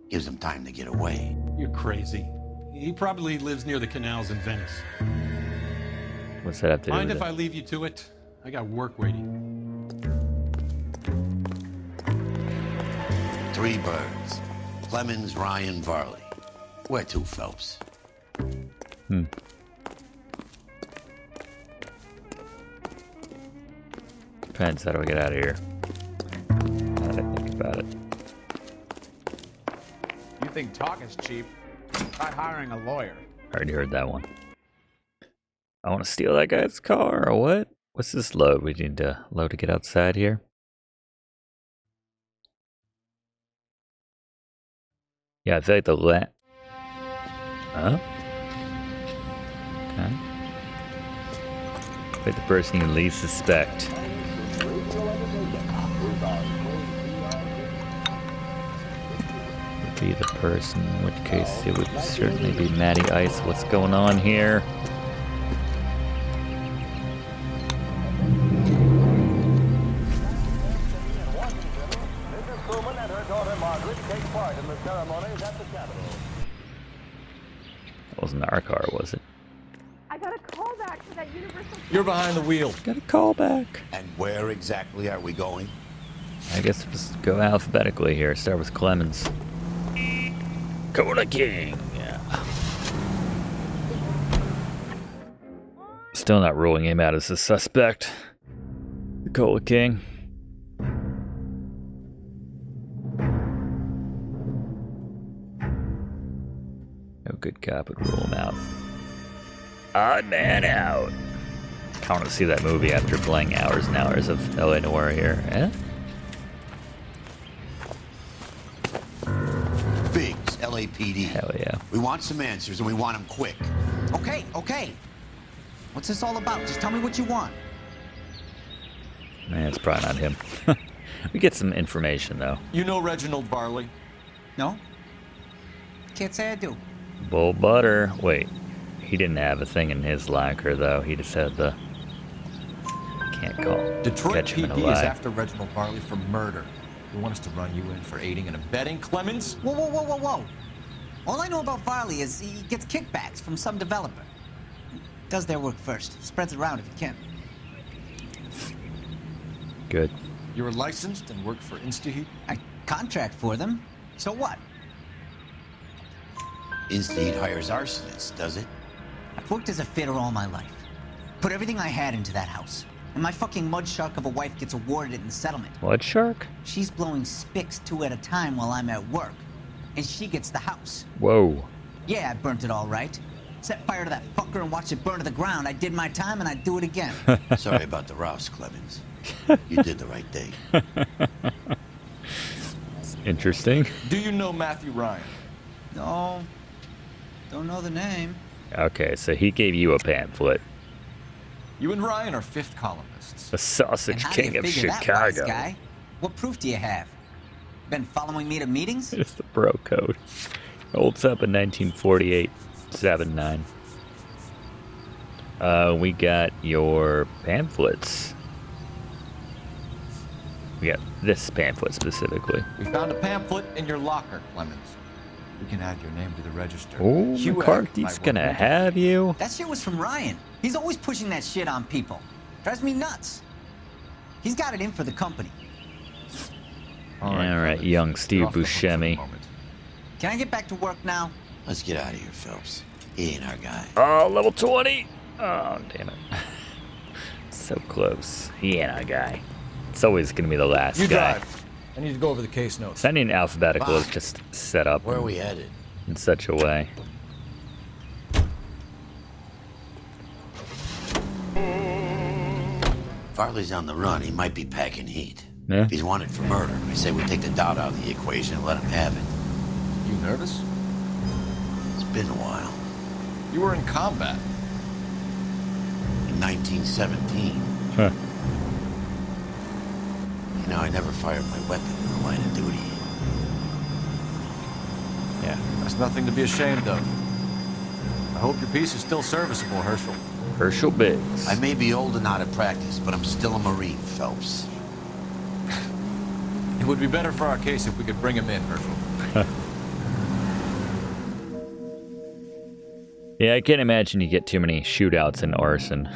Speaker 4: Gives them time to get away.
Speaker 20: You're crazy. He probably lives near the canals in Venice.
Speaker 1: What's that have to do
Speaker 20: Mind
Speaker 1: with
Speaker 20: if
Speaker 1: it?
Speaker 20: I leave you to it? I got work waiting.
Speaker 4: 3 birds. Clemens, Ryan, Varley. Where to, Phelps?
Speaker 1: Depends. How do we get out of here? How did I think about it?
Speaker 18: You think talk is cheap? Try hiring a lawyer.
Speaker 1: Already heard that one. I want to steal that guy's car, or what? What's this load? We need to load to get outside here? Yeah, I feel like the Huh? Okay. Like the person you least suspect. Would be the person, in which case it would certainly be Matty Ice. What's going on here? It wasn't our car, was it?
Speaker 19: I got a call back to that Universal.
Speaker 3: You're behind the wheel.
Speaker 1: Got a call back.
Speaker 4: And where exactly are we going?
Speaker 1: I guess we'll just go alphabetically here. Start with Clemens. Cola King. Yeah. Still not ruling him out as a suspect. The Cola King. No good cop would rule him out. Odd man out. I want to see that movie after playing hours and hours of LA Noire here. Eh?
Speaker 4: Biggs, LAPD.
Speaker 1: Hell yeah.
Speaker 4: We want some answers and we want them quick.
Speaker 16: Okay, okay. What's this all about? Just tell me what you want.
Speaker 1: Man, it's probably not him. We get some information, though.
Speaker 3: You know Reginald Barley?
Speaker 16: No? Can't say I do.
Speaker 1: Bull butter. Wait, he didn't have a thing in his locker, though. He just had the... Can't call.
Speaker 3: Detroit
Speaker 1: Catch him in a
Speaker 3: PD is
Speaker 1: lie.
Speaker 3: after Reginald Barley for murder. You want us to run you in for aiding and abetting, Clemens?
Speaker 16: Whoa, whoa, whoa, whoa, whoa. All I know about Varley is he gets kickbacks from some developer. Does their work first. Spreads it around if he can.
Speaker 1: Good.
Speaker 3: You're licensed and work for InstaHeat?
Speaker 16: I contract for them. So what?
Speaker 4: InstaHeat hires arsonists, does it?
Speaker 16: I've worked as a fitter all my life. Put everything I had into that house. And my fucking mud shark of a wife gets awarded it in the settlement.
Speaker 1: What shark?
Speaker 16: She's blowing spics 2 at a time while I'm at work. And she gets the house.
Speaker 1: Whoa.
Speaker 16: Yeah, I burnt it all right. Set fire to that fucker and watched it burn to the ground. I did my time and I'd do it again.
Speaker 4: Sorry about the rouse, Clemens. You did the right thing.
Speaker 1: Interesting.
Speaker 3: Do you know Matthew Ryan?
Speaker 16: No. Don't know the name.
Speaker 1: Okay, so he gave you a pamphlet.
Speaker 3: You and Ryan are fifth columnists.
Speaker 1: The sausage
Speaker 16: How do
Speaker 1: king
Speaker 16: you
Speaker 1: of
Speaker 16: figure that,
Speaker 1: Chicago.
Speaker 16: wise guy? What proof do you have? Been following me to meetings?
Speaker 1: It's the bro code. Holds up in 1948, 7-9. We got your pamphlets. We got this pamphlet specifically.
Speaker 3: We found a pamphlet in your locker, Clemens. We can add your name to the register.
Speaker 1: Oh, McCarthy's gonna have you.
Speaker 16: That shit was from Ryan. He's always pushing that shit on people. Drives me nuts. He's got it in for the company.
Speaker 1: All right, young Steve Buscemi.
Speaker 16: Can I get back to work now?
Speaker 4: Let's get out of here, Phelps. He ain't our guy.
Speaker 1: Oh, level 20. Oh, damn it. So close. He ain't our guy. It's always gonna be the last
Speaker 3: You
Speaker 1: guy.
Speaker 3: drive. I need to go over the case notes.
Speaker 1: Sending alphabetical is just set up.
Speaker 4: Where are we headed?
Speaker 1: In such a way.
Speaker 4: Farley's on the run. He might be packing heat.
Speaker 1: Yeah.
Speaker 4: If he's wanted for murder, I say we take the doubt out of the equation and let him have it.
Speaker 3: You nervous?
Speaker 4: It's been a while.
Speaker 3: You were in combat.
Speaker 4: In 1917.
Speaker 1: Huh.
Speaker 4: You know, I never fired my weapon in the line of duty.
Speaker 3: Yeah, that's nothing to be ashamed of. I hope your piece is still serviceable, Herschel.
Speaker 1: Herschel Biggs.
Speaker 4: I may be old and out of practice, but I'm still a Marine, Phelps.
Speaker 3: It would be better for our case if we could bring him in, Herschel.
Speaker 1: Yeah, I can't imagine you get too many shootouts in Arson.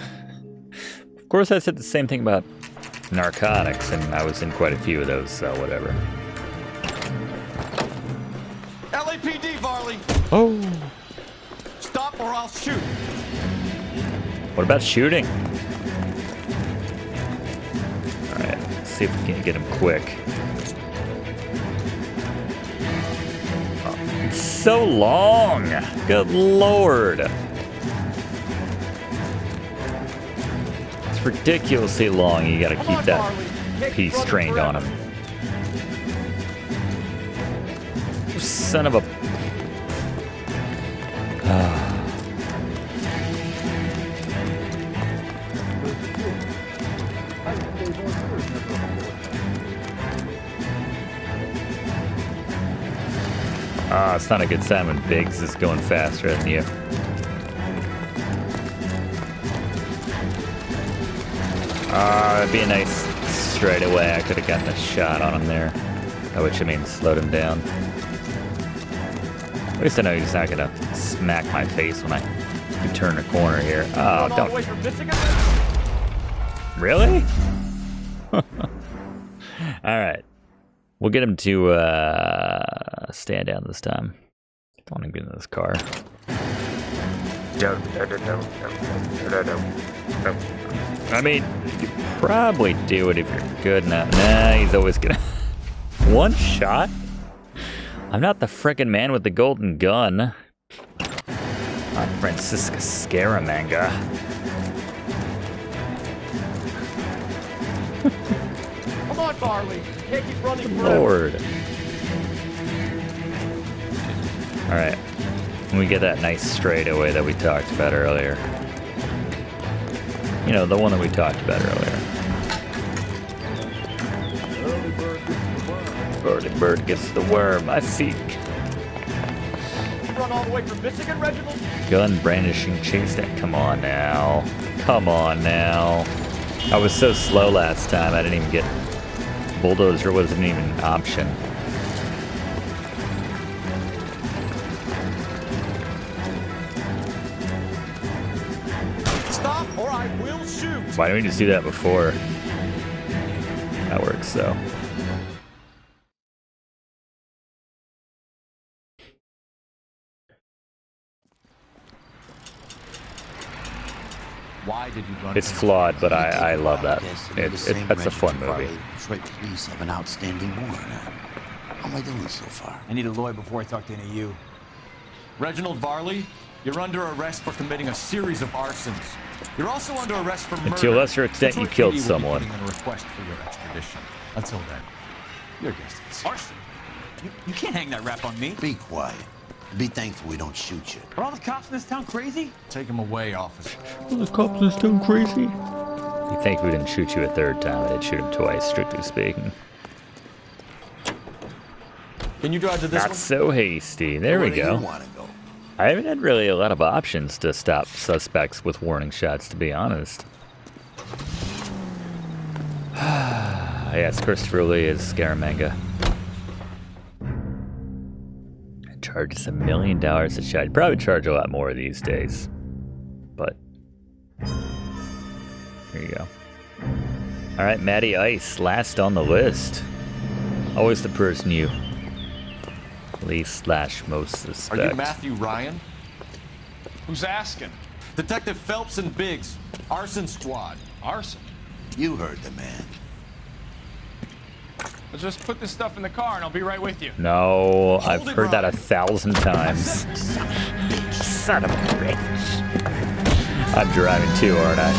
Speaker 1: Of course, I said the same thing about narcotics, and I was in quite a few of those, so whatever.
Speaker 3: LAPD, Varley!
Speaker 1: Oh!
Speaker 3: Stop or I'll shoot!
Speaker 1: What about shooting? Alright, let's see if we can get him quick. Oh, it's so long! Good lord! It's ridiculously long. You gotta keep that piece trained on him. You son of a... it's not a good sign when Biggs is going faster than you. It'd be a nice straightaway. I could have gotten a shot on him there. By which I mean slowed him down. At least I know he's not gonna smack my face when I turn the corner here. Oh, don't. Really? Alright. We'll get him to stand down this time. Don't want to get in this car. I mean, you could probably do it if you're good enough. Nah, he's always gonna... One shot? I'm not the frickin' man with the golden gun. I'm Francisca Scaramanga.
Speaker 3: Come on, Varley! Can't keep running
Speaker 1: Lord. Alright. When we get that nice straightaway that we talked about earlier. You know, the one that we talked about earlier. Early bird gets the worm, I seek.
Speaker 3: Run all the way from Michigan, Reginald?
Speaker 1: Gun brandishing chase that. Come on now. Come on now. I was so slow last time, I didn't even get... Bulldozer wasn't even an option.
Speaker 3: Stop or I will shoot!
Speaker 1: Why don't we just do that before? That works, though.
Speaker 3: Why suspected you'd run
Speaker 1: It's
Speaker 3: things
Speaker 1: flawed,
Speaker 3: through.
Speaker 1: but I love that. That's a fun
Speaker 4: Reginald
Speaker 1: movie.
Speaker 4: Varley. Detroit police have an outstanding warrant. How am I doing so far?
Speaker 3: I need a lawyer before I talk to any of you. Reginald Varley, you're under arrest for committing a series of arsons. You're also under arrest for murder.
Speaker 1: And to a lesser extent, you
Speaker 3: Detroit
Speaker 1: killed
Speaker 3: PD will be
Speaker 1: someone.
Speaker 3: putting in a request for your extradition. Until then, you're against this.
Speaker 16: Arson? You can't hang that rap on me.
Speaker 4: Be quiet. Be thankful we don't shoot you.
Speaker 16: Are all the cops in this town crazy?
Speaker 3: Take him away, officer.
Speaker 1: The cops are still crazy. You think we didn't shoot you a third time? I did shoot him twice, strictly speaking.
Speaker 3: Can you drive to this
Speaker 1: Not
Speaker 3: one?
Speaker 1: so hasty. There we
Speaker 4: Where do
Speaker 1: go.
Speaker 4: you want to go?
Speaker 1: I haven't had really a lot of options to stop suspects with warning shots, to be honest. Yes, Christopher Lee is Scaramanga. Charges $1 million a shot. I'd probably charge a lot more these days. But here you go. Alright, Matty Ice, last on the list. Always the person you least / most suspect.
Speaker 3: Are you Matthew Ryan?
Speaker 5: Who's asking?
Speaker 3: Detective Phelps and Biggs, Arson Squad.
Speaker 5: Arson?
Speaker 4: You heard the man.
Speaker 5: I'll just put this stuff in the car and I'll be right with you.
Speaker 1: No, I've heard that 1,000 times. Son of a bitch. I'm driving too, aren't I?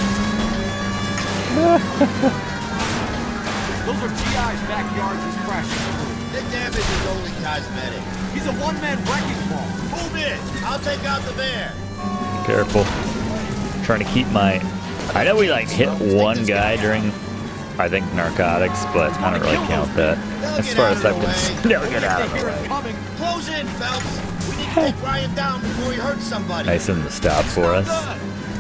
Speaker 18: Those are GI's backyards he's crashing through.
Speaker 21: The damage is only cosmetic.
Speaker 18: He's a one-man wrecking ball.
Speaker 21: Move in. I'll take out the van.
Speaker 1: Careful. Trying to keep my... I know we like hit one guy during, I think, narcotics, but I don't really count that. As far as I'm concerned. No, get out of the way.
Speaker 21: Close in, Phelps. We need to take Ryan down before he hurts somebody.
Speaker 1: Nice of him to stop for us.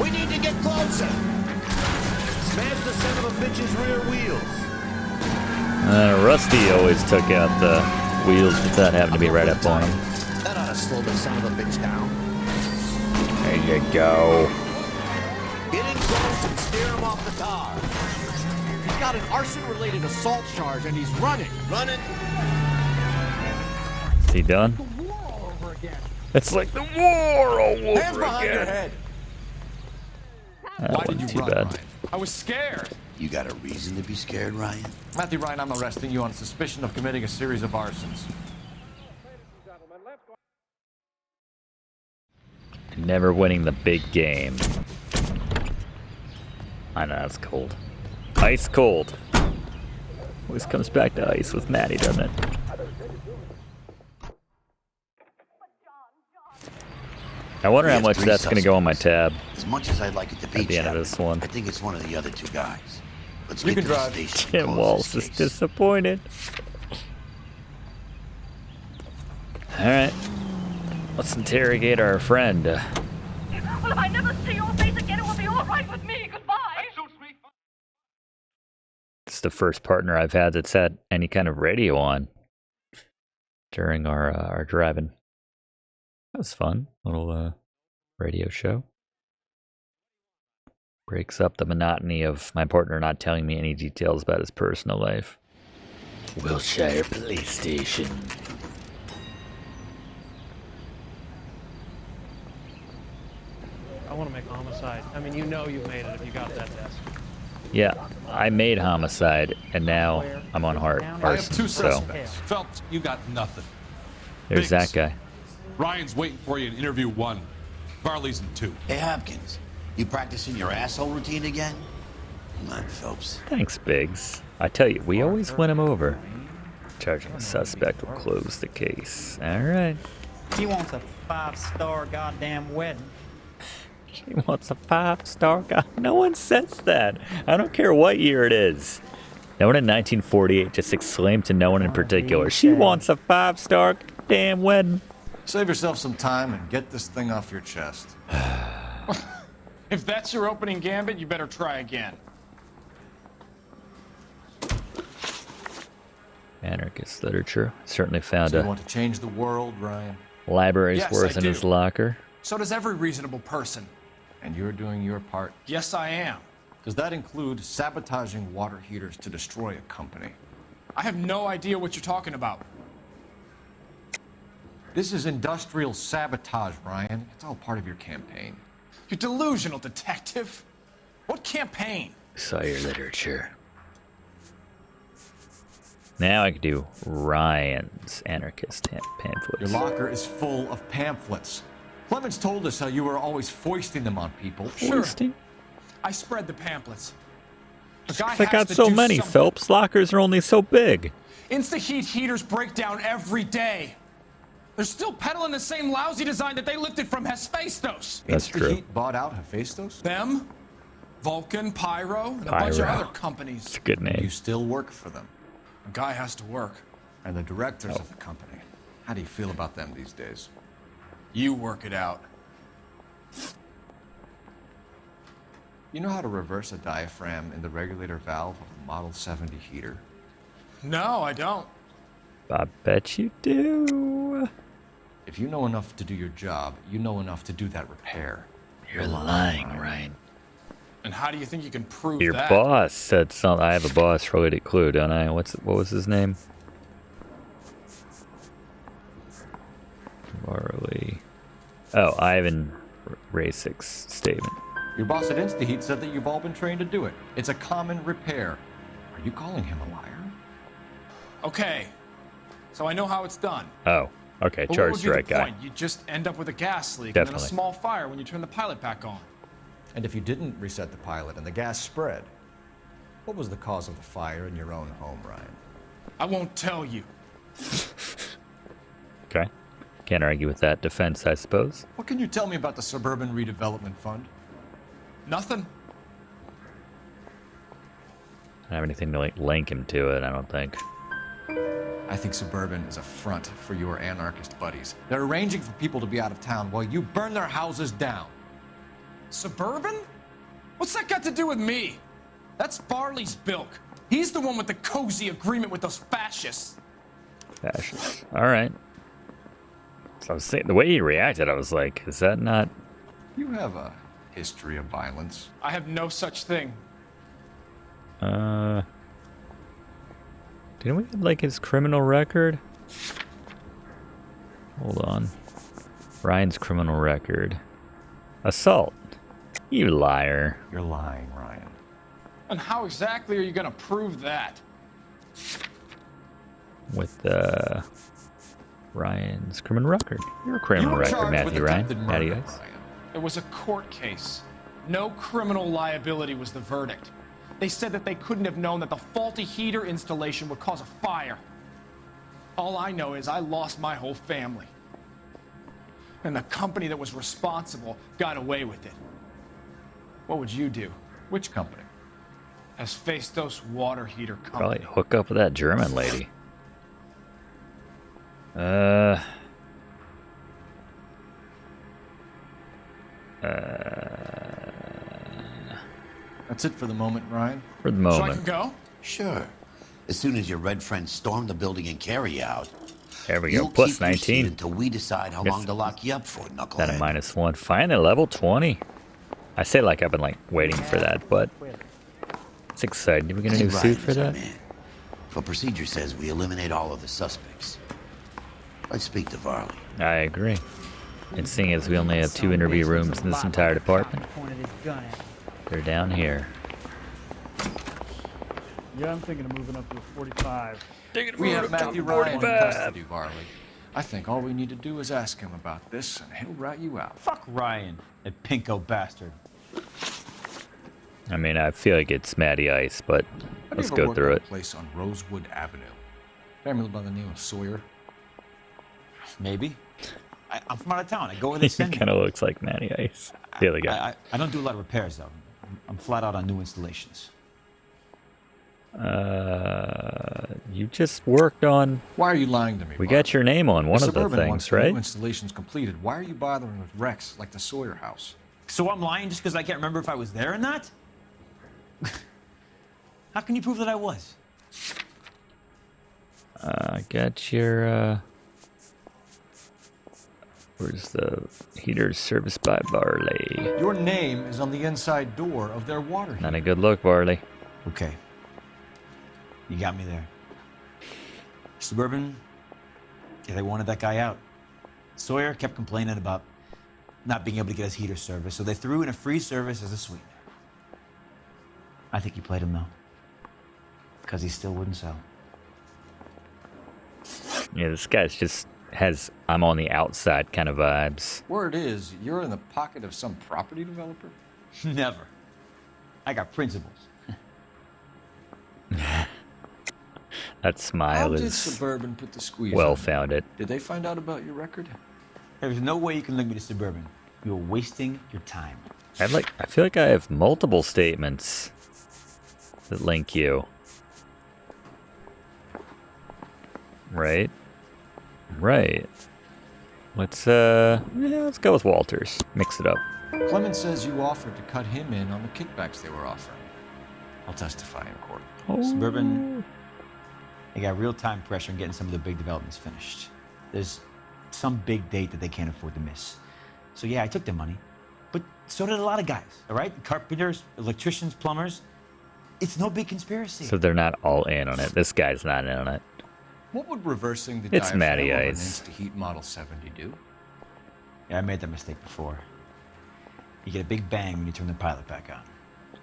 Speaker 21: We need to get closer. Smash the son of a bitch's rear wheels.
Speaker 1: Rusty always took out the wheels without having to be right up on him.
Speaker 21: That ought to slow the son of a bitch down.
Speaker 1: There you go.
Speaker 21: Get in close and steer him off the car.
Speaker 18: He's got an arson-related assault charge and he's running.
Speaker 21: Running?
Speaker 1: Is he done? It's like the war all over
Speaker 21: Hands behind your
Speaker 1: again.
Speaker 21: head.
Speaker 1: That
Speaker 3: Why
Speaker 1: wasn't
Speaker 3: did
Speaker 1: too
Speaker 3: you run,
Speaker 1: bad.
Speaker 3: Ryan?
Speaker 5: I was scared.
Speaker 4: You got a reason to be scared, Ryan?
Speaker 3: Matthew Ryan, I'm arresting you on suspicion of committing a series of arsons.
Speaker 1: Never winning the big game. I know, that's cold. Ice cold. Always comes back to ice with Maddie, doesn't it? I wonder how much that's going to go on my tab
Speaker 4: As much as I'd like it to be,
Speaker 1: at the end of
Speaker 4: Chap,
Speaker 1: this one.
Speaker 4: I think it's one of the other two guys. Let's
Speaker 3: You
Speaker 4: get
Speaker 3: can
Speaker 4: to the
Speaker 3: drive.
Speaker 4: station. and
Speaker 1: Tim
Speaker 4: close
Speaker 1: Walsh
Speaker 4: this
Speaker 1: is
Speaker 4: case.
Speaker 1: disappointed. Alright. Let's interrogate our friend.
Speaker 22: Well, if I never see your face again, it will be all right with me. Goodbye.
Speaker 1: It's the first partner I've had that's had any kind of radio on during our driving. That was fun. Little radio show. Breaks up the monotony of my partner not telling me any details about his personal life. Wilshire Police Station.
Speaker 23: I want to make homicide. I mean, you know you've made it if you got that desk.
Speaker 1: Yeah, I made homicide, and now I'm on
Speaker 2: I have
Speaker 1: arson.
Speaker 2: two
Speaker 1: So
Speaker 2: suspects. Phelps, you got nothing.
Speaker 1: there's
Speaker 2: Biggs.
Speaker 1: that guy.
Speaker 2: Ryan's waiting for you in interview 1. Varley's in 2.
Speaker 4: Hey, Hopkins, you practicing your asshole routine again? Come on, Phelps.
Speaker 1: Thanks, Biggs. I tell you, we always win him over. Charging a suspect will close the case. All right.
Speaker 16: He wants a 5-star goddamn wedding.
Speaker 1: He wants a 5-star guy. No one says that. I don't care what year it is. No one in 1948 just exclaimed to no one in particular. She wants a 5-star damn wedding.
Speaker 3: Save yourself some time and get this thing off your chest.
Speaker 5: If that's your opening gambit, you better try again.
Speaker 1: Anarchist literature. Certainly found
Speaker 3: So you
Speaker 1: a
Speaker 3: want to change the world, Ryan?
Speaker 1: library's
Speaker 5: Yes,
Speaker 1: worth
Speaker 5: I
Speaker 1: in his
Speaker 5: do.
Speaker 1: locker.
Speaker 5: So does every reasonable person.
Speaker 3: And you're doing your part.
Speaker 5: Yes, I am.
Speaker 3: Does that include sabotaging water heaters to destroy a company?
Speaker 5: I have no idea what you're talking about.
Speaker 3: This is industrial sabotage, Ryan. It's all part of your campaign.
Speaker 5: You're delusional, detective.
Speaker 6: What campaign?
Speaker 1: Saw your literature. Now I can do Ryan's anarchist pamphlets.
Speaker 3: Your locker is full of pamphlets. Clemens told us how you were always foisting them on people.
Speaker 6: Foisting? Sure. I spread the pamphlets.
Speaker 1: I got so many, Phelps. Lockers are only so big.
Speaker 6: Insta-heat heaters break down every day. They're still peddling the same lousy design that they lifted from Hephaestus.
Speaker 1: That's true.
Speaker 3: Insta-heat bought out Hephaestus?
Speaker 6: Them, Vulcan, Pyro, and a bunch of other companies.
Speaker 1: It's a good name.
Speaker 3: You still work for them.
Speaker 6: A guy has to work.
Speaker 3: And the directors of the company. How do you feel about them these days?
Speaker 6: You work it out.
Speaker 3: You know how to reverse a diaphragm in the regulator valve of a Model 70 heater?
Speaker 6: No, I don't.
Speaker 1: I bet you do.
Speaker 3: If you know enough to do your job, you know enough to do that repair.
Speaker 1: You're lying, Ryan.
Speaker 6: And how do you think you can prove
Speaker 1: Your
Speaker 6: that?
Speaker 1: boss said something. I have a boss-related clue, don't I? What was his name? Varley. Oh, Ivan Racek's statement.
Speaker 3: Your boss at InstaHeat said that you've all been trained to do it. It's a common repair. Are you calling him a liar?
Speaker 6: Okay, so I know how it's done.
Speaker 1: Oh, okay.
Speaker 6: But
Speaker 1: Charge the right guy.
Speaker 6: Point? You just end up with a gas leak
Speaker 1: Definitely.
Speaker 6: and then a small fire when you turn the pilot back on.
Speaker 3: And if you didn't reset the pilot and the gas spread, what was the cause of the fire in your own home, Ryan?
Speaker 6: I won't tell you.
Speaker 1: Okay. Can't argue with that defense, I suppose.
Speaker 3: What can you tell me about the Suburban Redevelopment Fund?
Speaker 6: Nothing.
Speaker 1: I don't have anything to link him to it, I don't think.
Speaker 3: I think Suburban is a front for your anarchist buddies. They're arranging for people to be out of town while you burn their houses down.
Speaker 6: Suburban? What's that got to do with me? That's Farley's bilk. He's the one with the cozy agreement with those fascists.
Speaker 1: Fascists. All right. So I was saying, the way he reacted, I was like, is that not...
Speaker 3: You have a history of violence.
Speaker 6: I have no such thing.
Speaker 1: Didn't we have, like, his criminal record? Hold on. Ryan's criminal record. Assault. You liar.
Speaker 3: You're lying, Ryan.
Speaker 6: And how exactly are you going to prove that?
Speaker 1: With, Ryan's criminal record. Your criminal record, Matthew Ryan. Matty Ice.
Speaker 6: It was a court case. No criminal liability was the verdict. They said that they couldn't have known that the faulty heater installation would cause a fire. All I know is I lost my whole family. And the company that was responsible got away with it. What would you do?
Speaker 3: Which company?
Speaker 6: Hephaestus water heater company.
Speaker 1: Probably hook up with that German lady.
Speaker 3: That's it for the moment, Ryan.
Speaker 1: For the moment.
Speaker 6: So I can go?
Speaker 4: Sure. As soon as your red friends storm the building and carry out.
Speaker 1: There we go.
Speaker 4: You'll
Speaker 1: Plus
Speaker 4: keep your
Speaker 1: 19.
Speaker 4: seat until we decide how long to lock you up for, knucklehead.
Speaker 1: That a -1. Finally, level 20. I say like I've been like waiting for that, but it's exciting. Did we get a new suit for that?
Speaker 4: But procedure says we eliminate all of the suspects. Let's speak to Varley.
Speaker 1: I agree. And seeing as we only have 2 interview rooms in this entire department, they're down here.
Speaker 23: Yeah, I'm thinking of moving up to a 45.
Speaker 3: We have Matthew Ryan in custody, Varley. I think all we need to do is ask him about this, and he'll rat you out.
Speaker 7: Fuck Ryan, that pinko bastard.
Speaker 1: I mean, I feel like it's Matty Ice, but let's go through it.
Speaker 3: A place on Rosewood Avenue. Family by the name of Sawyer.
Speaker 7: Maybe. I'm from out of town. I go where they
Speaker 1: He
Speaker 7: send me.
Speaker 1: kind of looks like Matty Ice. The other guy.
Speaker 7: I don't do a lot of repairs, though. I'm flat out on new installations.
Speaker 1: You just worked on...
Speaker 3: Why are you lying to me,
Speaker 1: We got your name on one of the
Speaker 3: Suburban wants
Speaker 1: things,
Speaker 3: the
Speaker 1: right?
Speaker 3: new installations completed. Why are you bothering with wrecks like the Sawyer house?
Speaker 7: So I'm lying just because I can't remember if I was there or not? How can you prove that I was?
Speaker 1: Got your, where's the heater serviced by Varley?
Speaker 3: Your name is on the inside door of their water heater.
Speaker 1: Not a good look, Varley.
Speaker 7: Okay. You got me there. Suburban, yeah, they wanted that guy out. Sawyer kept complaining about not being able to get his heater service, so they threw in a free service as a sweetener. I think you played him, though. Because he still wouldn't sell.
Speaker 1: Yeah, this guy's just has I'm on the outside kind of vibes.
Speaker 3: Word is, you're in the pocket of some property developer?
Speaker 7: Never. I got principles.
Speaker 1: That smile
Speaker 3: How did
Speaker 1: is
Speaker 3: Suburban put the squeeze on
Speaker 1: well
Speaker 3: you?
Speaker 1: founded.
Speaker 3: Did they find out about your record?
Speaker 7: There's no way you can link me to Suburban. You're wasting your time.
Speaker 1: I feel like I have multiple statements that link you. Right? Right. Let's let's go with Walters. Mix it up.
Speaker 3: Clemens says you offered to cut him in on the kickbacks they were offering. I'll testify in court.
Speaker 7: Suburban, they got real-time pressure on getting some of the big developments finished. There's some big date that they can't afford to miss. So yeah, I took their money, but so did a lot of guys, all right? Carpenters, electricians, plumbers. It's no big conspiracy.
Speaker 1: So they're not all in on it. This guy's not in on it.
Speaker 3: What would reversing the
Speaker 1: It's Matty
Speaker 3: diaphragm of an
Speaker 1: Ice.
Speaker 3: Insta-Heat Model 70 do?
Speaker 7: Yeah, I made that mistake before. You get a big bang when you turn the pilot back on.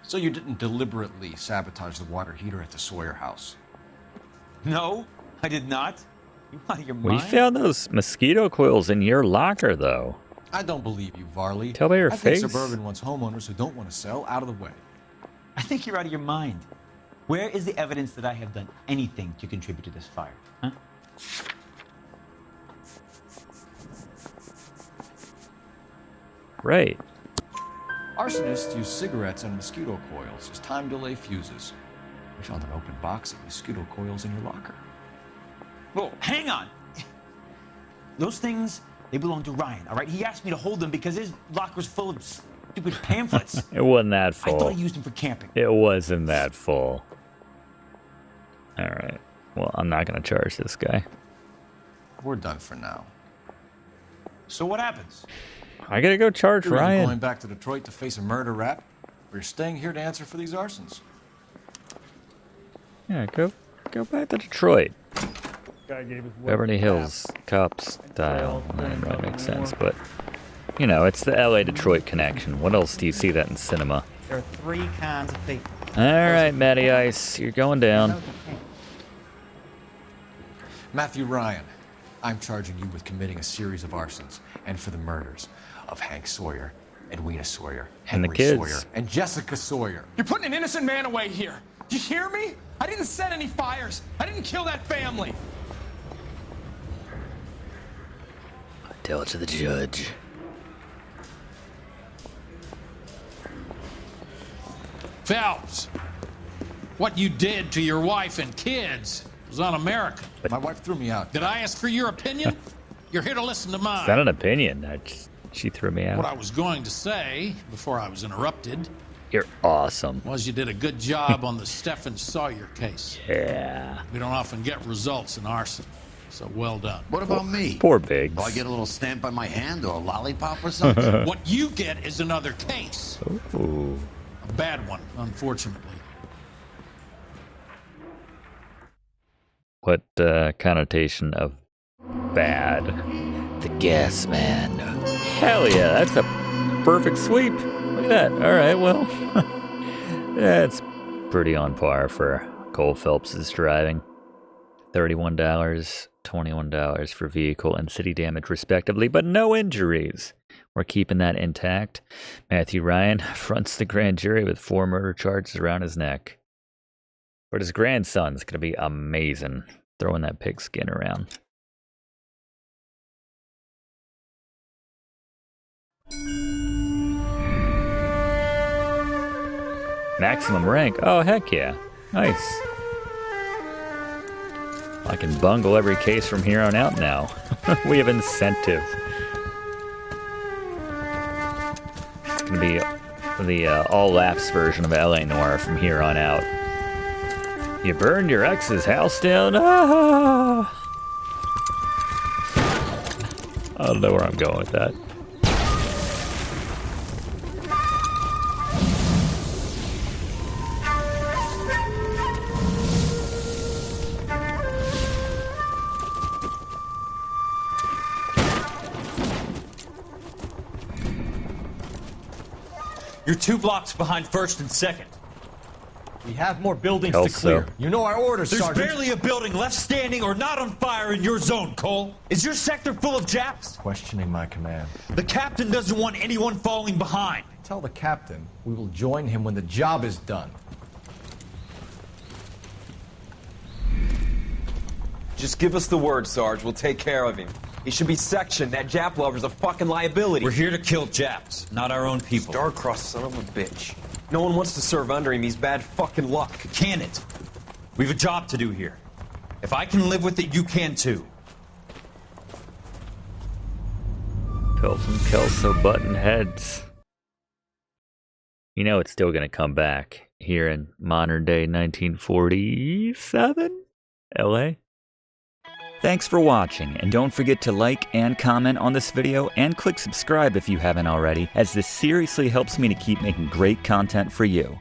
Speaker 3: So you didn't deliberately sabotage the water heater at the Sawyer house?
Speaker 7: No, I did not. You out of your
Speaker 1: We
Speaker 7: mind?
Speaker 1: found those mosquito coils in your locker, though.
Speaker 3: I don't believe you, Varley.
Speaker 1: Tell by your
Speaker 3: I
Speaker 1: face.
Speaker 3: think Suburban wants homeowners who don't want to sell out of the way.
Speaker 7: I think you're out of your mind. Where is the evidence that I have done anything to contribute to this fire? Huh?
Speaker 1: Right.
Speaker 3: Arsonists use cigarettes and mosquito coils as time delay fuses. We found an open box of mosquito coils in your locker.
Speaker 7: Whoa, hang on. Those things, they belong to Ryan, all right? He asked me to hold them because his locker's full of stupid pamphlets.
Speaker 1: It wasn't that
Speaker 7: I
Speaker 1: full.
Speaker 7: thought he used them for camping.
Speaker 1: It wasn't that full. All right. Well, I'm not going to charge this guy.
Speaker 3: We're done for now.
Speaker 7: So what happens?
Speaker 1: I got to go charge
Speaker 3: You're either
Speaker 1: Ryan.
Speaker 3: going back to Detroit to face a murder rap, or you're staying here to answer for these arsons.
Speaker 1: Yeah, go back to Detroit.
Speaker 23: Guy gave his
Speaker 1: Beverly Hills cop style. That didn't really make sense, but you know, it's the LA Detroit connection. What else do you see that in cinema?
Speaker 18: There are three kinds of people.
Speaker 1: All right, Matty Ice, you're going down.
Speaker 3: Matthew Ryan, I'm charging you with committing a series of arsons and for the murders of Hank Sawyer, Edwina Sawyer,
Speaker 1: And the
Speaker 3: Henry
Speaker 1: kids.
Speaker 3: Sawyer, and Jessica Sawyer.
Speaker 6: You're putting an innocent man away here. You hear me? I didn't set any fires. I didn't kill that family.
Speaker 1: Tell it to the judge.
Speaker 2: Phelps, what you did to your wife and kids was un-American.
Speaker 3: My wife threw me out.
Speaker 2: Did I ask for your opinion? You're here to listen to mine.
Speaker 1: It's not an opinion. She threw me
Speaker 2: What I
Speaker 1: out.
Speaker 2: was going to say, before I was interrupted,
Speaker 1: You're awesome.
Speaker 2: was you did a good job on the Stephen Sawyer case.
Speaker 1: Yeah.
Speaker 2: We don't often get results in arson, so well done.
Speaker 4: What about me?
Speaker 1: Poor Biggs.
Speaker 4: Do I get a little stamp on my hand or a lollipop or something?
Speaker 2: What you get is another case.
Speaker 1: Ooh.
Speaker 2: A bad one, unfortunately.
Speaker 1: What connotation of bad? The gas man. Hell yeah, that's a perfect sweep. Look at that. All right, well, that's pretty on par for Cole Phelps' driving. $31, $21 for vehicle and city damage, respectively, but no injuries. We're keeping that intact. Matthew Ryan fronts the grand jury with 4 murder charges around his neck. But his grandson's going to be amazing, throwing that pigskin around. Maximum rank. Oh, heck yeah. Nice. I can bungle every case from here on out now. We have incentive. It's going to be the all laughs version of LA Noire from here on out. You burned your ex's house down? Ah! I don't know where I'm going with that.
Speaker 8: You're 2 blocks behind 1st and 2nd. We have more buildings
Speaker 1: Kelso.
Speaker 8: to clear. You know our orders,
Speaker 12: There's
Speaker 8: Sergeant.
Speaker 12: barely a building left standing or not on fire in your zone, Cole. Is your sector full of Japs?
Speaker 8: Questioning my command.
Speaker 12: The captain doesn't want anyone falling behind.
Speaker 8: Tell the captain we will join him when the job is done.
Speaker 13: Just give us the word, Sarge. We'll take care of him. He should be sectioned. That Jap lover's a fucking liability.
Speaker 12: We're here to kill Japs, not our own people.
Speaker 13: Star-crossed son of a bitch. No one wants to serve under him. He's bad fucking luck.
Speaker 12: Can it? We've a job to do here. If I can live with it, you can too.
Speaker 1: Phelps and Kelso button heads. You know it's still going to come back here in modern day 1947 LA. Thanks for watching, and don't forget to like and comment on this video and click subscribe if you haven't already, as this seriously helps me to keep making great content for you.